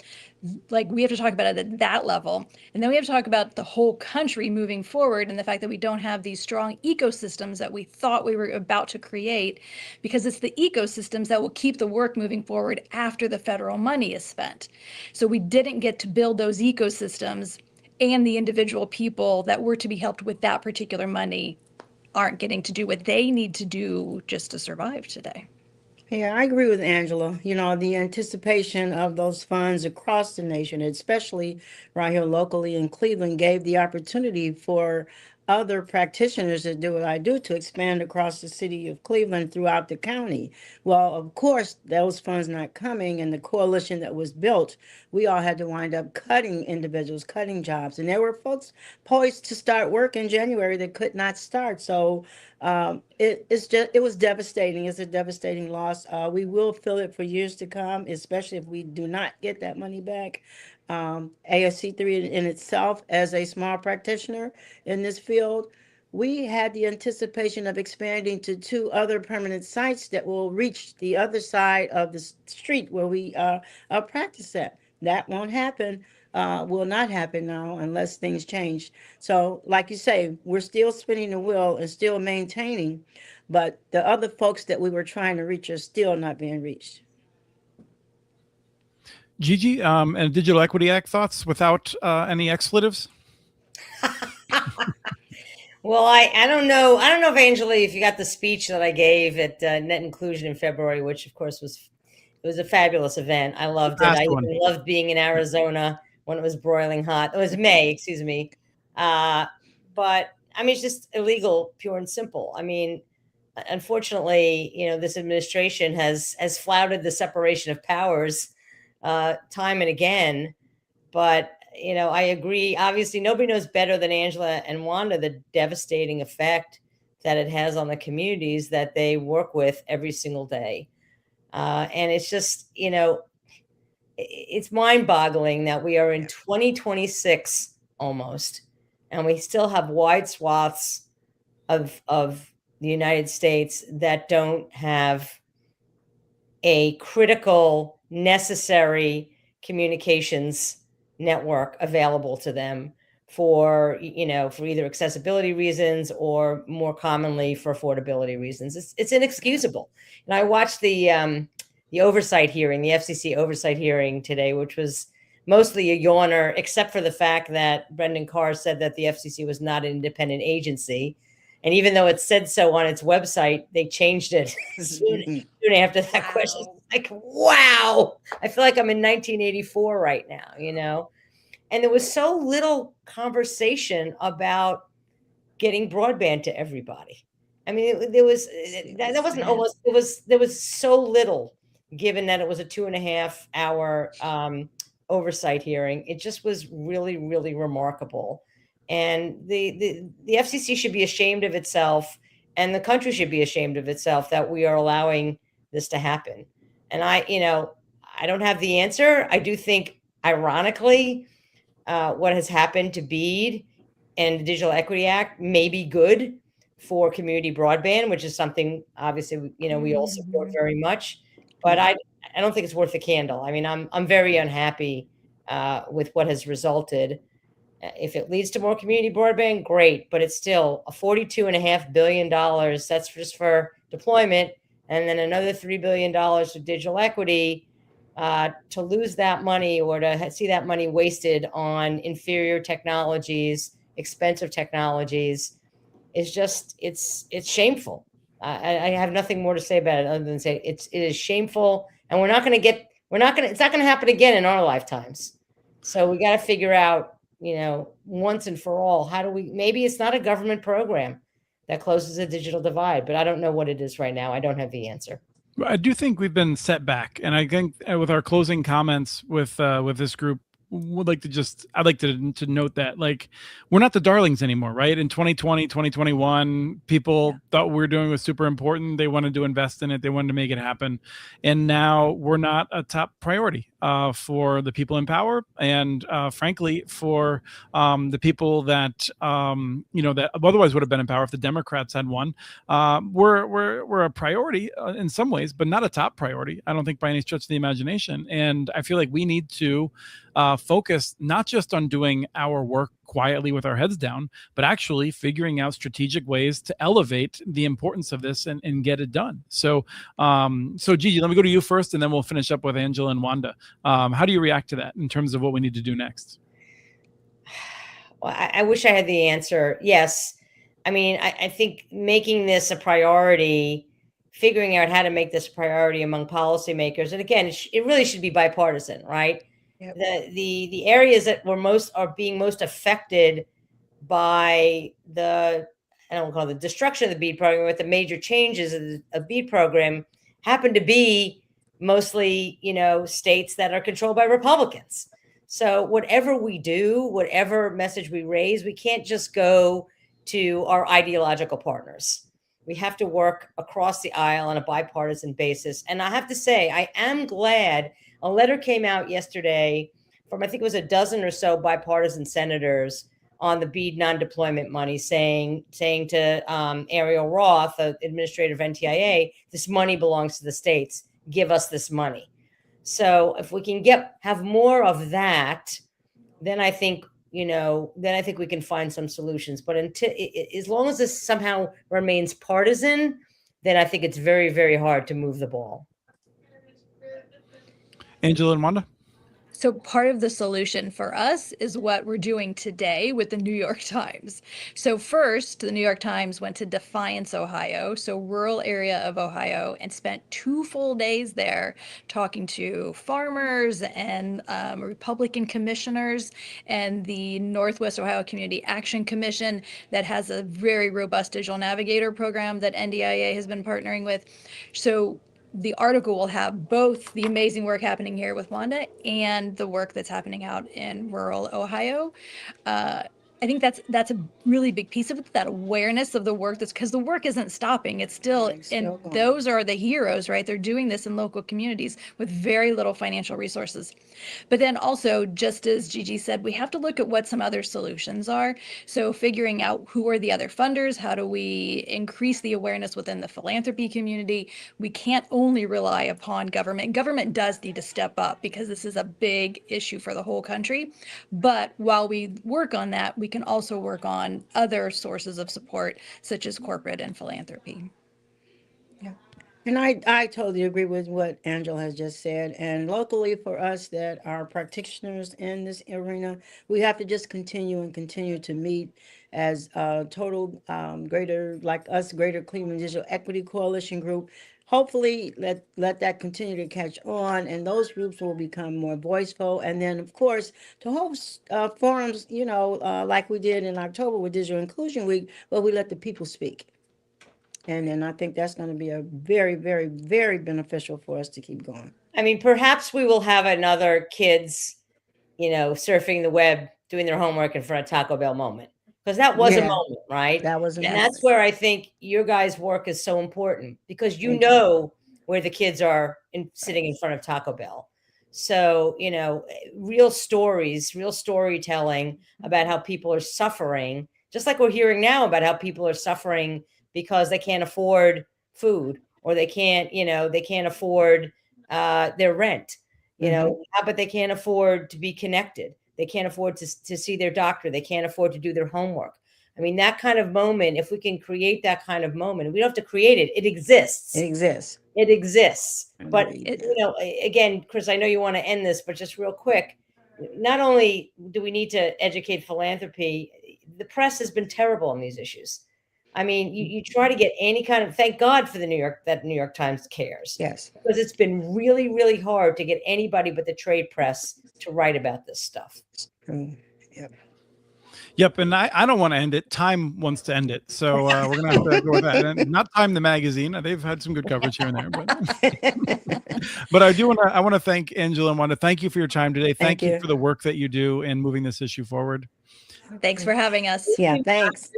Like, we have to talk about it at that level. And then we have to talk about the whole country moving forward and the fact that we don't have these strong ecosystems that we thought we were about to create, because it's the ecosystems that will keep the work moving forward after the federal money is spent. So we didn't get to build those ecosystems, and the individual people that were to be helped with that particular money aren't getting to do what they need to do just to survive today. Yeah, I agree with Angela. You know, the anticipation of those funds across the nation, especially right here locally in Cleveland, gave the opportunity for other practitioners that do what I do to expand across the city of Cleveland throughout the county. Well, of course, those funds not coming, and the coalition that was built, we all had to wind up cutting individuals, cutting jobs. And there were folks poised to start work in January that could not start. So it was devastating. It's a devastating loss. We will feel it for years to come, especially if we do not get that money back. ASC3 in itself, as a small practitioner in this field, we had the anticipation of expanding to 2 other permanent sites that will reach the other side of the street where we practice at. That won't happen. Will not happen now unless things change. So like you say, we're still spinning the wheel and still maintaining, but the other folks that we were trying to reach are still not being reached. Gigi, and Digital Equity Act thoughts without any expletives? Well, I don't know. I don't know if Angela, if you got the speech that I gave at Net Inclusion in February, which of course it was a fabulous event. I loved it. I even loved being in Arizona when it was broiling hot. It was May, excuse me. But I mean, it's just illegal, pure and simple. I mean, unfortunately, you know, this administration has flouted the separation of powers time and again. But, you know, I agree. Obviously, nobody knows better than Angela and Wanda the devastating effect that it has on the communities that they work with every single day. And it's just, you know, it's mind-boggling that we are in 2026 almost, and we still have wide swaths of the United States that don't have a critical, necessary communications network available to them for, you know, for either accessibility reasons or more commonly for affordability reasons. It's inexcusable. And I watched the oversight hearing, the FCC oversight hearing today, which was mostly a yawner, except for the fact that Brendan Carr said that the FCC was not an independent agency. And even though it said so on its website, they changed it soon after that question. Like, wow, I feel like I'm in 1984 right now, you know? And there was so little conversation about getting broadband to everybody. I mean, there was so little, given that it was a 2.5 hour oversight hearing. It just was really, really remarkable. And the FCC should be ashamed of itself, and the country should be ashamed of itself that we are allowing this to happen. And I don't have the answer. I do think, ironically, what has happened to BEAD and the Digital Equity Act may be good for community broadband, which is something obviously, you know, we all support very much. But I don't think it's worth a candle. I mean, I'm very unhappy with what has resulted. If it leads to more community broadband, great, but it's still a $42.5 billion. That's just for deployment, and then another $3 billion for digital equity. To lose that money or to see that money wasted on inferior technologies, expensive technologies, is just it's shameful. I have nothing more to say about it other than say it is shameful, and it's not going to happen again in our lifetimes. So we got to figure out, you know, once and for all, maybe it's not a government program that closes a digital divide, but I don't know what it is right now. I don't have the answer. I do think we've been set back, and I think with our closing comments with this group, would like to I'd like to note that, like, we're not the darlings anymore, right? In 2020, 2021, people thought what we were doing was super important. They wanted to invest in it. They wanted to make it happen. And now we're not a top priority for the people in power. And frankly, for the people that, that otherwise would have been in power if the Democrats had won. We're a priority in some ways, but not a top priority, I don't think, by any stretch of the imagination. And I feel like we need to focus not just on doing our work quietly with our heads down, but actually figuring out strategic ways to elevate the importance of this and get it done. So Gigi, let me go to you first, and then we'll finish up with Angela and Wanda. How do you react to that in terms of what we need to do next? Well, I wish I had the answer. Yes. I mean, I think making this a priority, figuring out how to make this a priority among policymakers, and again, it really should be bipartisan, right? Yep. The areas that are being most affected by I don't call it the destruction of the BEAD program, but the major changes of the BEAD program happen to be mostly, states that are controlled by Republicans. So whatever we do, whatever message we raise, we can't just go to our ideological partners. We have to work across the aisle on a bipartisan basis. And I have to say, I am glad a letter came out yesterday from, I think it was a dozen or so bipartisan senators on the BEAD non-deployment money, saying to Ariel Roth, the administrator of NTIA, this money belongs to the states. Give us this money. So if we can have more of that, then I think we can find some solutions. But as long as this somehow remains partisan, then I think it's very, very hard to move the ball. Angela and Wanda? So part of the solution for us is what we're doing today with the New York Times. So first, the New York Times went to Defiance, Ohio, so rural area of Ohio, and spent 2 full days there talking to farmers and Republican commissioners and the Northwest Ohio Community Action Commission that has a very robust digital navigator program that NDIA has been partnering with. So the article will have both the amazing work happening here with Wanda and the work that's happening out in rural Ohio. I think that's a really big piece of it, that awareness of the work, because the work isn't stopping. It's still and going. those are the heroes, right? They're doing this in local communities with very little financial resources. But then also, just as Gigi said, we have to look at what some other solutions are. So figuring out who are the other funders, how do we increase the awareness within the philanthropy community? We can't only rely upon government. Government does need to step up because this is a big issue for the whole country. But while we work on that, we can also work on other sources of support, such as corporate and philanthropy. Yeah. And I totally agree with what Angela has just said. And locally, for us that are practitioners in this arena, we have to just continue to meet as a total Greater Cleveland Digital Equity Coalition group. Hopefully, let that continue to catch on, and those groups will become more voiceful. And then, of course, to host forums, like we did in October with Digital Inclusion Week, where we let the people speak. And then I think that's going to be a very, very, very beneficial for us to keep going. I mean, perhaps we will have another kids, surfing the web, doing their homework in front of Taco Bell moment. Because that was a moment, right? That was a and moment. That's where I think your guys' work is so important, because you know where the kids are sitting in front of Taco Bell. So, real stories, real storytelling about how people are suffering, just like we're hearing now about how people are suffering because they can't afford food, or they can't afford their rent, but they can't afford to be connected. They can't afford to see their doctor. They can't afford to do their homework. I mean, that kind of moment, if we can create that kind of moment, we don't have to create it. It exists. It exists. But, again, Chris, I know you want to end this, but just real quick, not only do we need to educate philanthropy, the press has been terrible on these issues. I mean, you try to get any kind of, thank God for New York Times cares. Yes. Because it's been really, really hard to get anybody but the trade press to write about this stuff. Yep. Yep, and I don't want to end it. Time wants to end it, so we're gonna have to go with that. And not Time the magazine; they've had some good coverage here and there, but I want to thank Angela and want to thank you for your time today. Thank you for the work that you do in moving this issue forward. Thanks for having us. Yeah, thanks.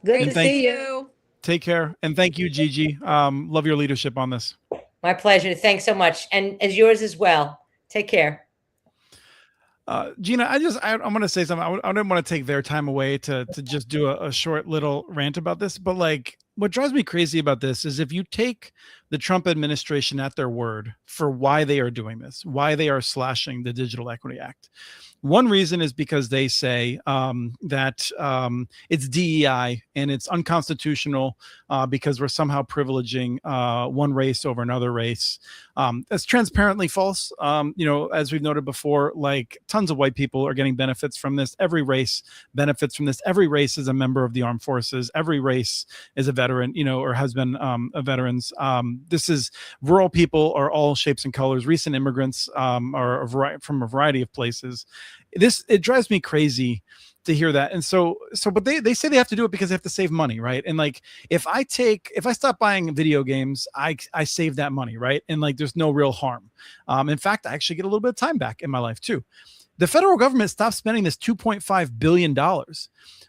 Good to see you. Take care, and thank you, Gigi. Love your leadership on this. My pleasure. Thanks so much, and as yours as well. Take care. Gina, I'm going to say something. I didn't want to take their time away to just do a short little rant about this, but like what drives me crazy about this is if you take the Trump administration at their word for why they are doing this, why they are slashing the Digital Equity Act. One reason is because they say that it's DEI and it's unconstitutional because we're somehow privileging one race over another race. That's transparently false. As we've noted before, like tons of white people are getting benefits from this. Every race benefits from this. Every race is a member of the armed forces. Every race is a veteran, or has been a veterans. This is rural people are all shapes and colors. Recent immigrants are from a variety of places. It drives me crazy to hear that. And but they say they have to do it because they have to save money, right? And like if I stop buying video games, I save that money, right? And like there's no real harm. In fact, I actually get a little bit of time back in my life too. The federal government stops spending this $2.5 billion.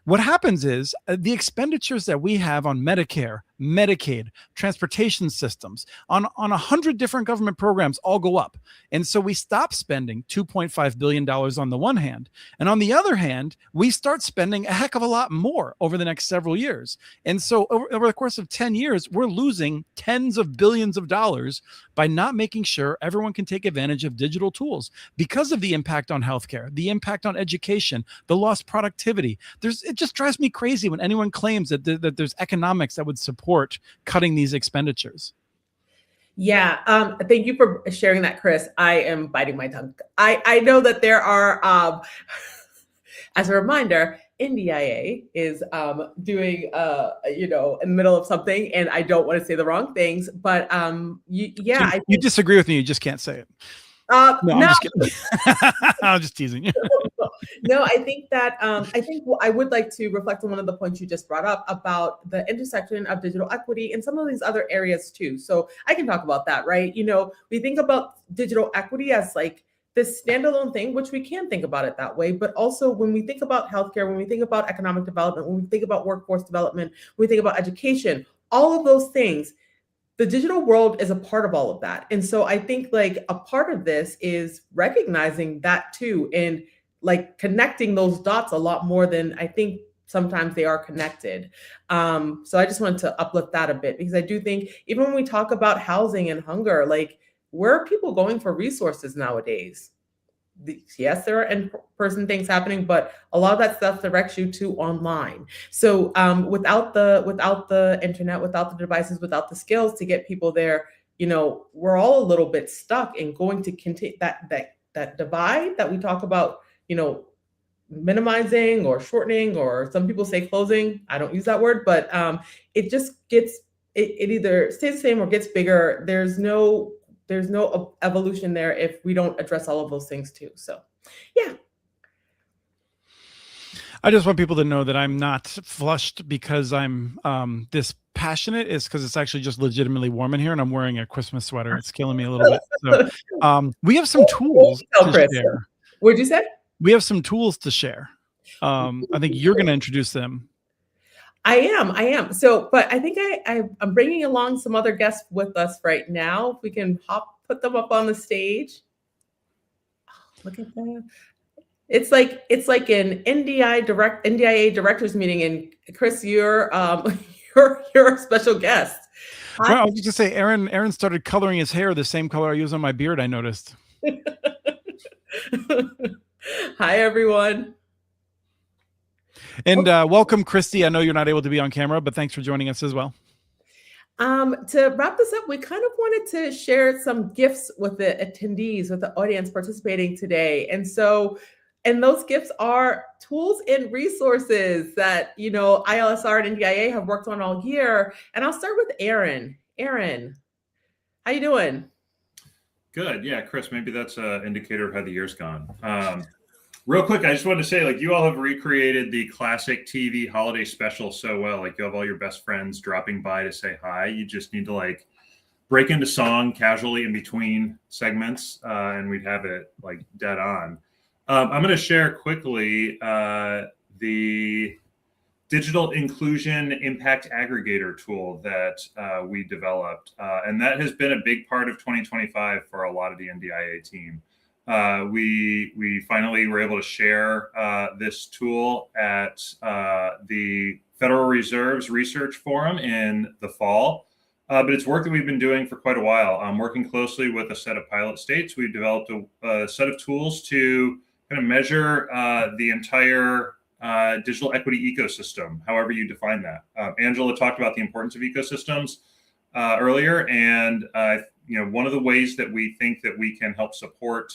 What happens is the expenditures that we have on Medicare, Medicaid, transportation systems, on 100 different government programs all go up. And so we stop spending $2.5 billion on the one hand. And on the other hand, we start spending a heck of a lot more over the next several years. And so over the course of 10 years, we're losing tens of billions of dollars by not making sure everyone can take advantage of digital tools because of the impact on healthcare, the impact on education, the lost productivity. It just drives me crazy when anyone claims that there's economics that would support cutting these expenditures. Yeah. Thank you for sharing that, Chris. I am biting my tongue. I know that there are, as a reminder, NDIA is doing, in the middle of something, and I don't want to say the wrong things, but you disagree with me. You just can't say it. No, I'm just kidding. I'm just teasing you. No, I think that I would like to reflect on one of the points you just brought up about the intersection of digital equity and some of these other areas too. So I can talk about that, right? We think about digital equity as like this standalone thing, which we can think about it that way. But also when we think about healthcare, when we think about economic development, when we think about workforce development, when we think about education, all of those things, the digital world is a part of all of that. And so I think like a part of this is recognizing that too, and like connecting those dots a lot more than I think sometimes they are connected. So I just wanted to uplift that a bit, because I do think even when we talk about housing and hunger, like where are people going for resources nowadays? Yes, there are in-person things happening, but a lot of that stuff directs you to online. So without the internet, without the devices, without the skills to get people there, we're all a little bit stuck in going to continue that divide that we talk about, minimizing or shortening, or some people say closing. I don't use that word, but it just gets, it either stays the same or gets bigger. There's no evolution there if we don't address all of those things too. So, yeah. I just want people to know that I'm not flushed because I'm this passionate. Is because it's actually just legitimately warm in here, and I'm wearing a Christmas sweater. It's killing me a little bit. So, we have some tools to share. What'd you say? We have some tools to share. I think you're going to introduce them. I am. So, but I think I'm bringing along some other guests with us right now. If we can put them up on the stage. Oh, look at that. It's like an NDIA directors meeting, and Chris, you're a special guest. Well, I was just gonna say, Aaron started coloring his hair the same color I use on my beard, I noticed. Hi, everyone. And welcome, Christy. I know you're not able to be on camera, but thanks for joining us as well. To wrap this up, we kind of wanted to share some gifts with the attendees, with the audience participating today. And those gifts are tools and resources that, ILSR and NDIA have worked on all year. And I'll start with Aaron. Aaron, how you doing? Good. Yeah, Chris, maybe that's an indicator of how the year's gone. Real quick, I just wanted to say, like, you all have recreated the classic TV holiday special so well. Like, you have all your best friends dropping by to say hi. You just need to, like, break into song casually in between segments, and we'd have it, like, dead on. I'm going to share quickly the digital inclusion impact aggregator tool that we developed. And that has been a big part of 2025 for a lot of the NDIA team. We finally were able to share this tool at the Federal Reserve's Research Forum in the fall. But it's work that we've been doing for quite a while. Working closely with a set of pilot states, we've developed a set of tools to kind of measure the entire digital equity ecosystem, however you define that. Angela talked about the importance of ecosystems earlier, and one of the ways that we think that we can help support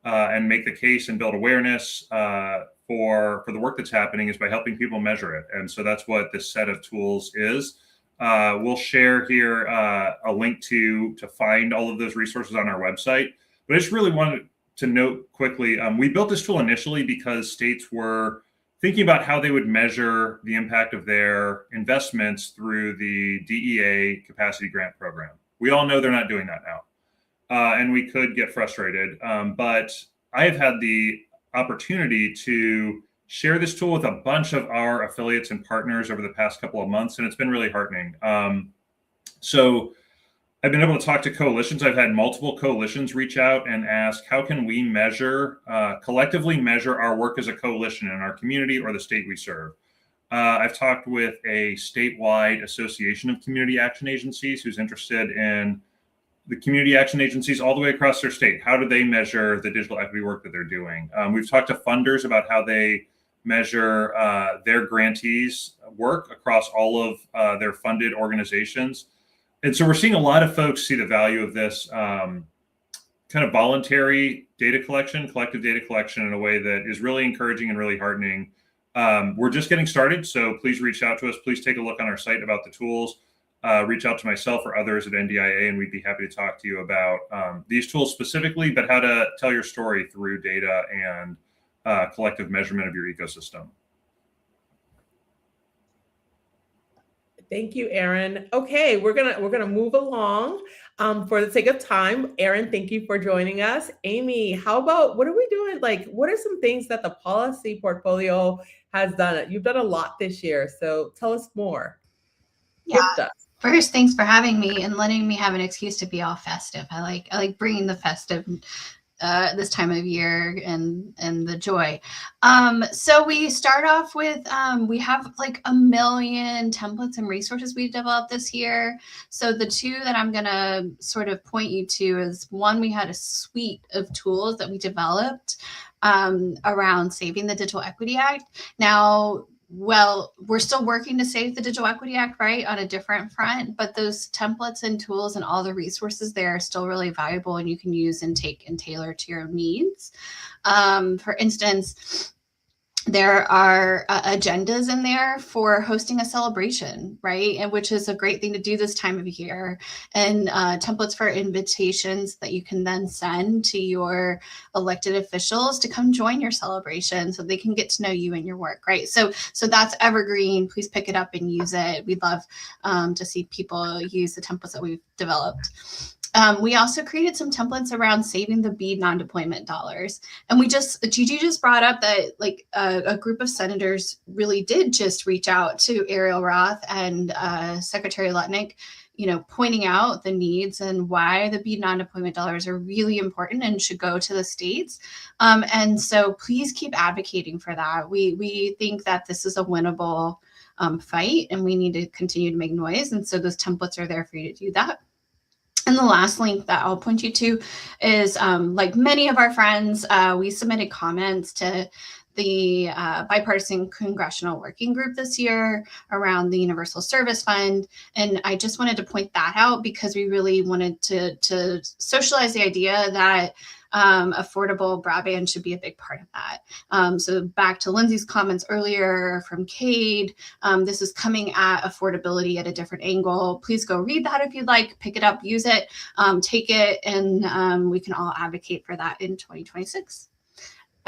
and make the case and build awareness for the work that's happening is by helping people measure it. And so that's what this set of tools is. We'll share here a link to find all of those resources on our website. But I just really wanted to note quickly, we built this tool initially because states were thinking about how they would measure the impact of their investments through the DEA capacity grant program. We all know they're not doing that now. And we could get frustrated. But I have had the opportunity to share this tool with a bunch of our affiliates and partners over the past couple of months, and it's been really heartening. So I've been able to talk to coalitions. I've had multiple coalitions reach out and ask, how can we collectively measure our work as a coalition in our community or the state we serve? I've talked with a statewide association of community action agencies who's interested in the community action agencies all the way across their state. How do they measure the digital equity work that they're doing? We've talked to funders about how they measure their grantees' work across all of their funded organizations. And so we're seeing a lot of folks see the value of this kind of voluntary data collection, collective data collection in a way that is really encouraging and really heartening. We're just getting started, so please reach out to us. Please take a look on our site about the tools. Reach out to myself or others at NDIA, and we'd be happy to talk to you about these tools specifically, but how to tell your story through data and collective measurement of your ecosystem. Thank you, Aaron. Okay, we're gonna move along for the sake of time. Aaron, thank you for joining us. Amy, how about what are we doing? Like, what are some things that the policy portfolio has done? You've done a lot this year, so tell us more. Yeah. First, thanks for having me and letting me have an excuse to be all festive. I like bringing the festive this time of year and the joy. So we start off with, we have like 1 million templates and resources we developed this year. So the two that I'm gonna sort of point you to is one, we had a suite of tools that we developed around saving the Digital Equity Act. Now, well, we're still working to save the Digital Equity Act, right, on a different front, but those templates and tools and all the resources there are still really valuable and you can use and take and tailor to your needs. For instance, there are agendas in there for hosting a celebration, right? And which is a great thing to do this time of year, and templates for invitations that you can then send to your elected officials to come join your celebration so they can get to know you and your work, right? So that's evergreen. Please pick it up and use it. We'd love to see people use the templates that we've developed. We also created some templates around saving the BEAD non-deployment dollars. And Gigi just brought up that like a group of senators really did just reach out to Ariel Roth and Secretary Lutnick, pointing out the needs and why the BEAD non-deployment dollars are really important and should go to the states. And so please keep advocating for that. We think that this is a winnable fight and we need to continue to make noise. And so those templates are there for you to do that. And the last link that I'll point you to is, like many of our friends, we submitted comments to the bipartisan congressional working group this year around the Universal Service Fund. And I just wanted to point that out because we really wanted to socialize the idea that affordable broadband should be a big part of that. So back to Lindsay's comments earlier from Cade, this is coming at affordability at a different angle. Please go read that if you'd like, pick it up, use it, take it, and we can all advocate for that in 2026.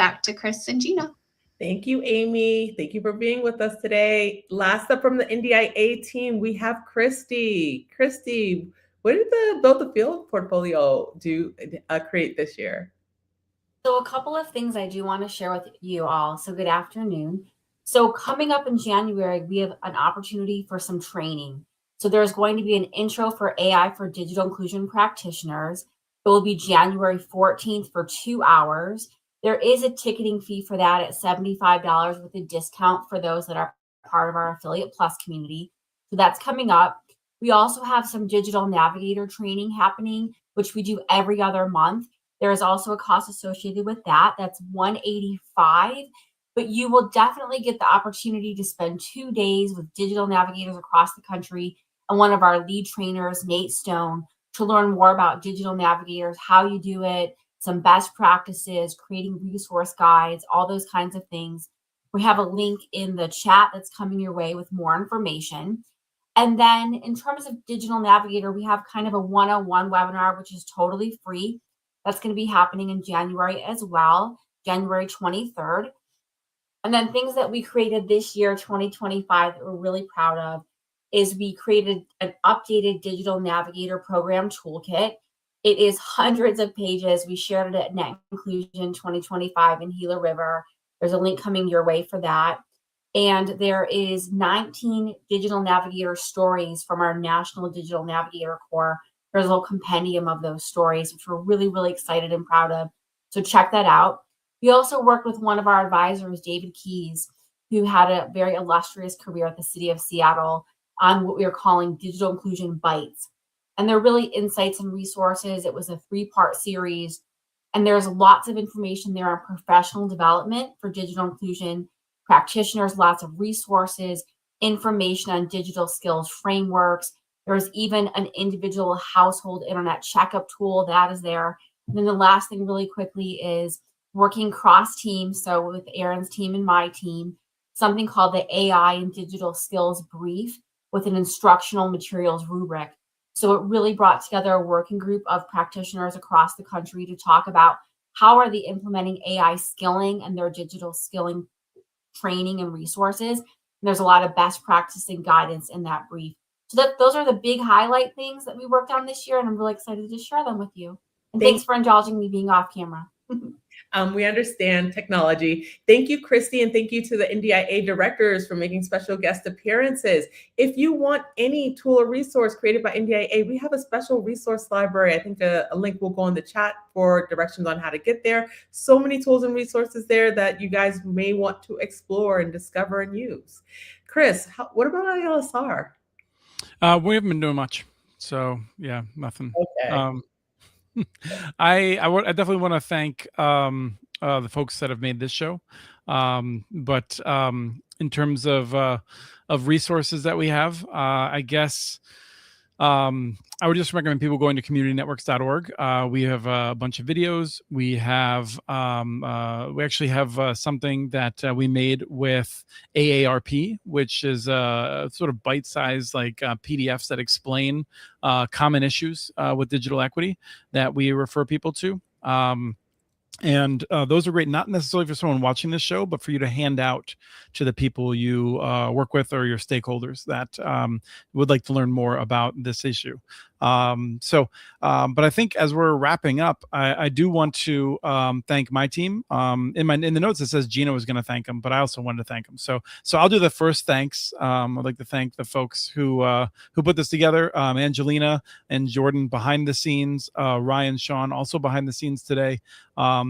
back to Chris and Gina. Thank you, Amy. Thank you for being with us today. Last up from the NDIA team, we have Christy. Christy, what did the Build the Field portfolio create this year? So a couple of things I do want to share with you all. So good afternoon. So coming up in January, we have an opportunity for some training. So there's going to be an intro for AI for digital inclusion practitioners. It will be January 14th for 2 hours. There is a ticketing fee for that at $75 with a discount for those that are part of our Affiliate Plus community. So that's coming up. We also have some digital navigator training happening, which we do every other month. There is also a cost associated with that. That's $185, but you will definitely get the opportunity to spend 2 days with digital navigators across the country and one of our lead trainers, Nate Stone, to learn more about digital navigators, how you do it, some best practices, creating resource guides, all those kinds of things. We have a link in the chat that's coming your way with more information. And then in terms of digital navigator, we have kind of a 101 webinar, which is totally free. That's going to be happening in January as well, January 23rd. And then things that we created this year, 2025, that we're really proud of is we created an updated digital navigator program toolkit. It is hundreds of pages. We shared it at Net Inclusion 2025 in Gila River. There's a link coming your way for that. And there is 19 digital navigator stories from our National Digital Navigator Corps. There's a little compendium of those stories, which we're really, really excited and proud of. So check that out. We also worked with one of our advisors, David Keys, who had a very illustrious career at the city of Seattle on what we are calling Digital Inclusion Bites. And they're really insights and resources. It was a 3-part series. And there's lots of information there on professional development for digital inclusion practitioners, lots of resources, information on digital skills frameworks. There's even an individual household internet checkup tool that is there. And then the last thing really quickly is working cross team. So with Aaron's team and my team, something called the AI and Digital Skills Brief with an instructional materials rubric. So it really brought together a working group of practitioners across the country to talk about how are they implementing AI skilling and their digital skilling training and resources. And there's a lot of best practice and guidance in that brief. So those are the big highlight things that we worked on this year, and I'm really excited to share them with you. And thanks for indulging me being off camera. We understand technology. Thank you, Christy, and thank you to the NDIA directors for making special guest appearances. If you want any tool or resource created by NDIA, we have a special resource library. I think a link will go in the chat for directions on how to get there. So many tools and resources there that you guys may want to explore and discover and use. Chris, what about ILSR? We haven't been doing much. So yeah, nothing. Okay. I definitely want to thank the folks that have made this show. But in terms of resources that we have, I guess I would just recommend people going to communitynetworks.org. We have a bunch of videos. We have we actually have something that we made with AARP, which is sort of bite-sized like PDFs that explain common issues with digital equity that we refer people to. And those are great, not necessarily for someone watching this show, but for you to hand out to the people you work with or your stakeholders that would like to learn more about this issue. But I think as we're wrapping up, I do want to thank my team. In the notes it says Gina was going to thank them, but I also wanted to thank them. So I'll do the first thanks. I'd like to thank the folks who put this together. Angelina and Jordan behind the scenes. Ryan, Sean also behind the scenes today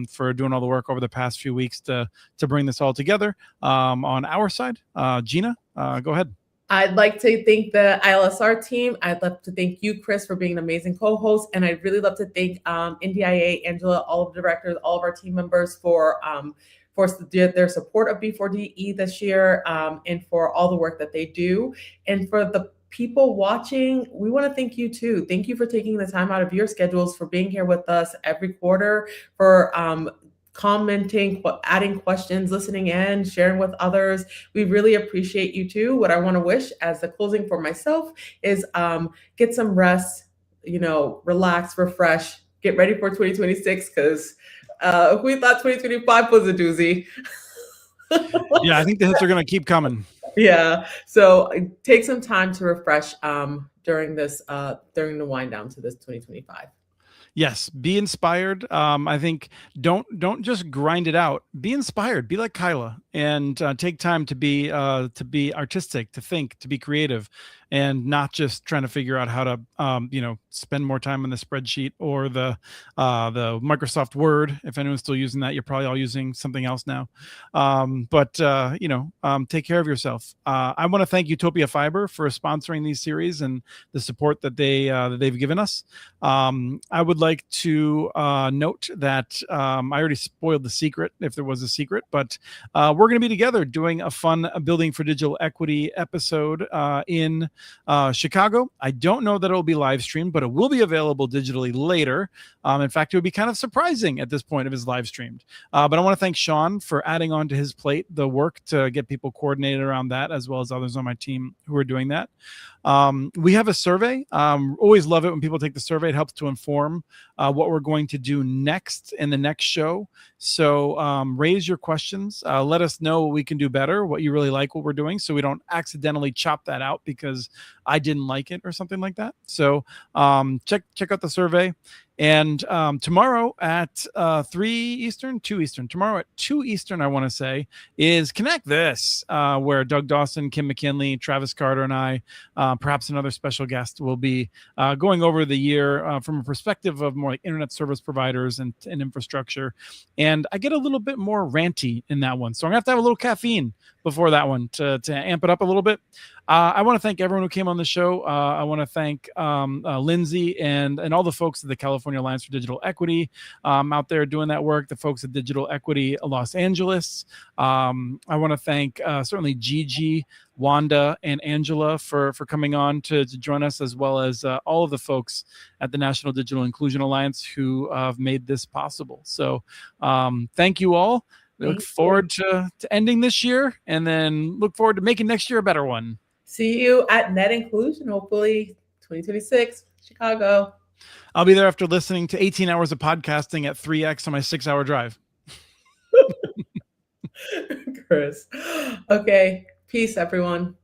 for doing all the work over the past few weeks to bring this all together. On our side, Gina, go ahead. I'd like to thank the ILSR team. I'd love to thank you, Chris, for being an amazing co-host. And I'd really love to thank NDIA, Angela, all of the directors, all of our team members for their support of B4DE this year and for all the work that they do. And for the people watching, we want to thank you too. Thank you for taking the time out of your schedules, for being here with us every quarter, for commenting, adding questions, listening in, sharing with others. We really appreciate you too. What I want to wish as the closing for myself is get some rest, relax, refresh, get ready for 2026 because We thought 2025 was a doozy. Yeah, I think the hits are going to keep coming. Yeah. So take some time to refresh during the wind down to this 2025. Yes, be inspired. I think don't just grind it out. Be inspired. Be like Kyla, and take time to be artistic, to think, to be creative, and not just trying to figure out how to spend more time on the spreadsheet or the Microsoft Word. If anyone's still using that, you're probably all using something else now. But take care of yourself. I want to thank Utopia Fiber for sponsoring these series and the support that they've given us. I would like to note that I already spoiled the secret, if there was a secret, but we're going to be together doing a fun Building for Digital Equity episode in Chicago. I don't know that it will be live streamed, but it will be available digitally later. In fact, it would be kind of surprising at this point if it's live streamed. But I want to thank Sean for adding on to his plate the work to get people coordinated around that, as well as others on my team who are doing that. We have a survey. Always love it when people take the survey. It helps to inform what we're going to do next in the next show. So raise your questions. Let us know what we can do better, what you really like, what we're doing, so we don't accidentally chop that out because I didn't like it or something like that. So check out the survey. And tomorrow at 3 Eastern, 2 Eastern, tomorrow at 2 Eastern, I want to say, is Connect This, where Doug Dawson, Kim McKinley, Travis Carter, and I, perhaps another special guest, will be going over the year from a perspective of more like internet service providers and infrastructure. And I get a little bit more ranty in that one. So I'm going to have a little caffeine before that one to amp it up a little bit. I want to thank everyone who came on the show. I want to thank Lindsay and all the folks at the California Alliance for Digital Equity out there doing that work, the folks at Digital Equity Los Angeles. I want to thank certainly Gigi, Wanda, and Angela for coming on to join us, as well as all of the folks at the National Digital Inclusion Alliance who have made this possible. So thank you all. We look forward to ending this year, and then look forward to making next year a better one. See you at Net Inclusion, hopefully 2026, Chicago. I'll be there after listening to 18 hours of podcasting at 3x on my 6-hour drive. Chris. Okay. Peace, everyone.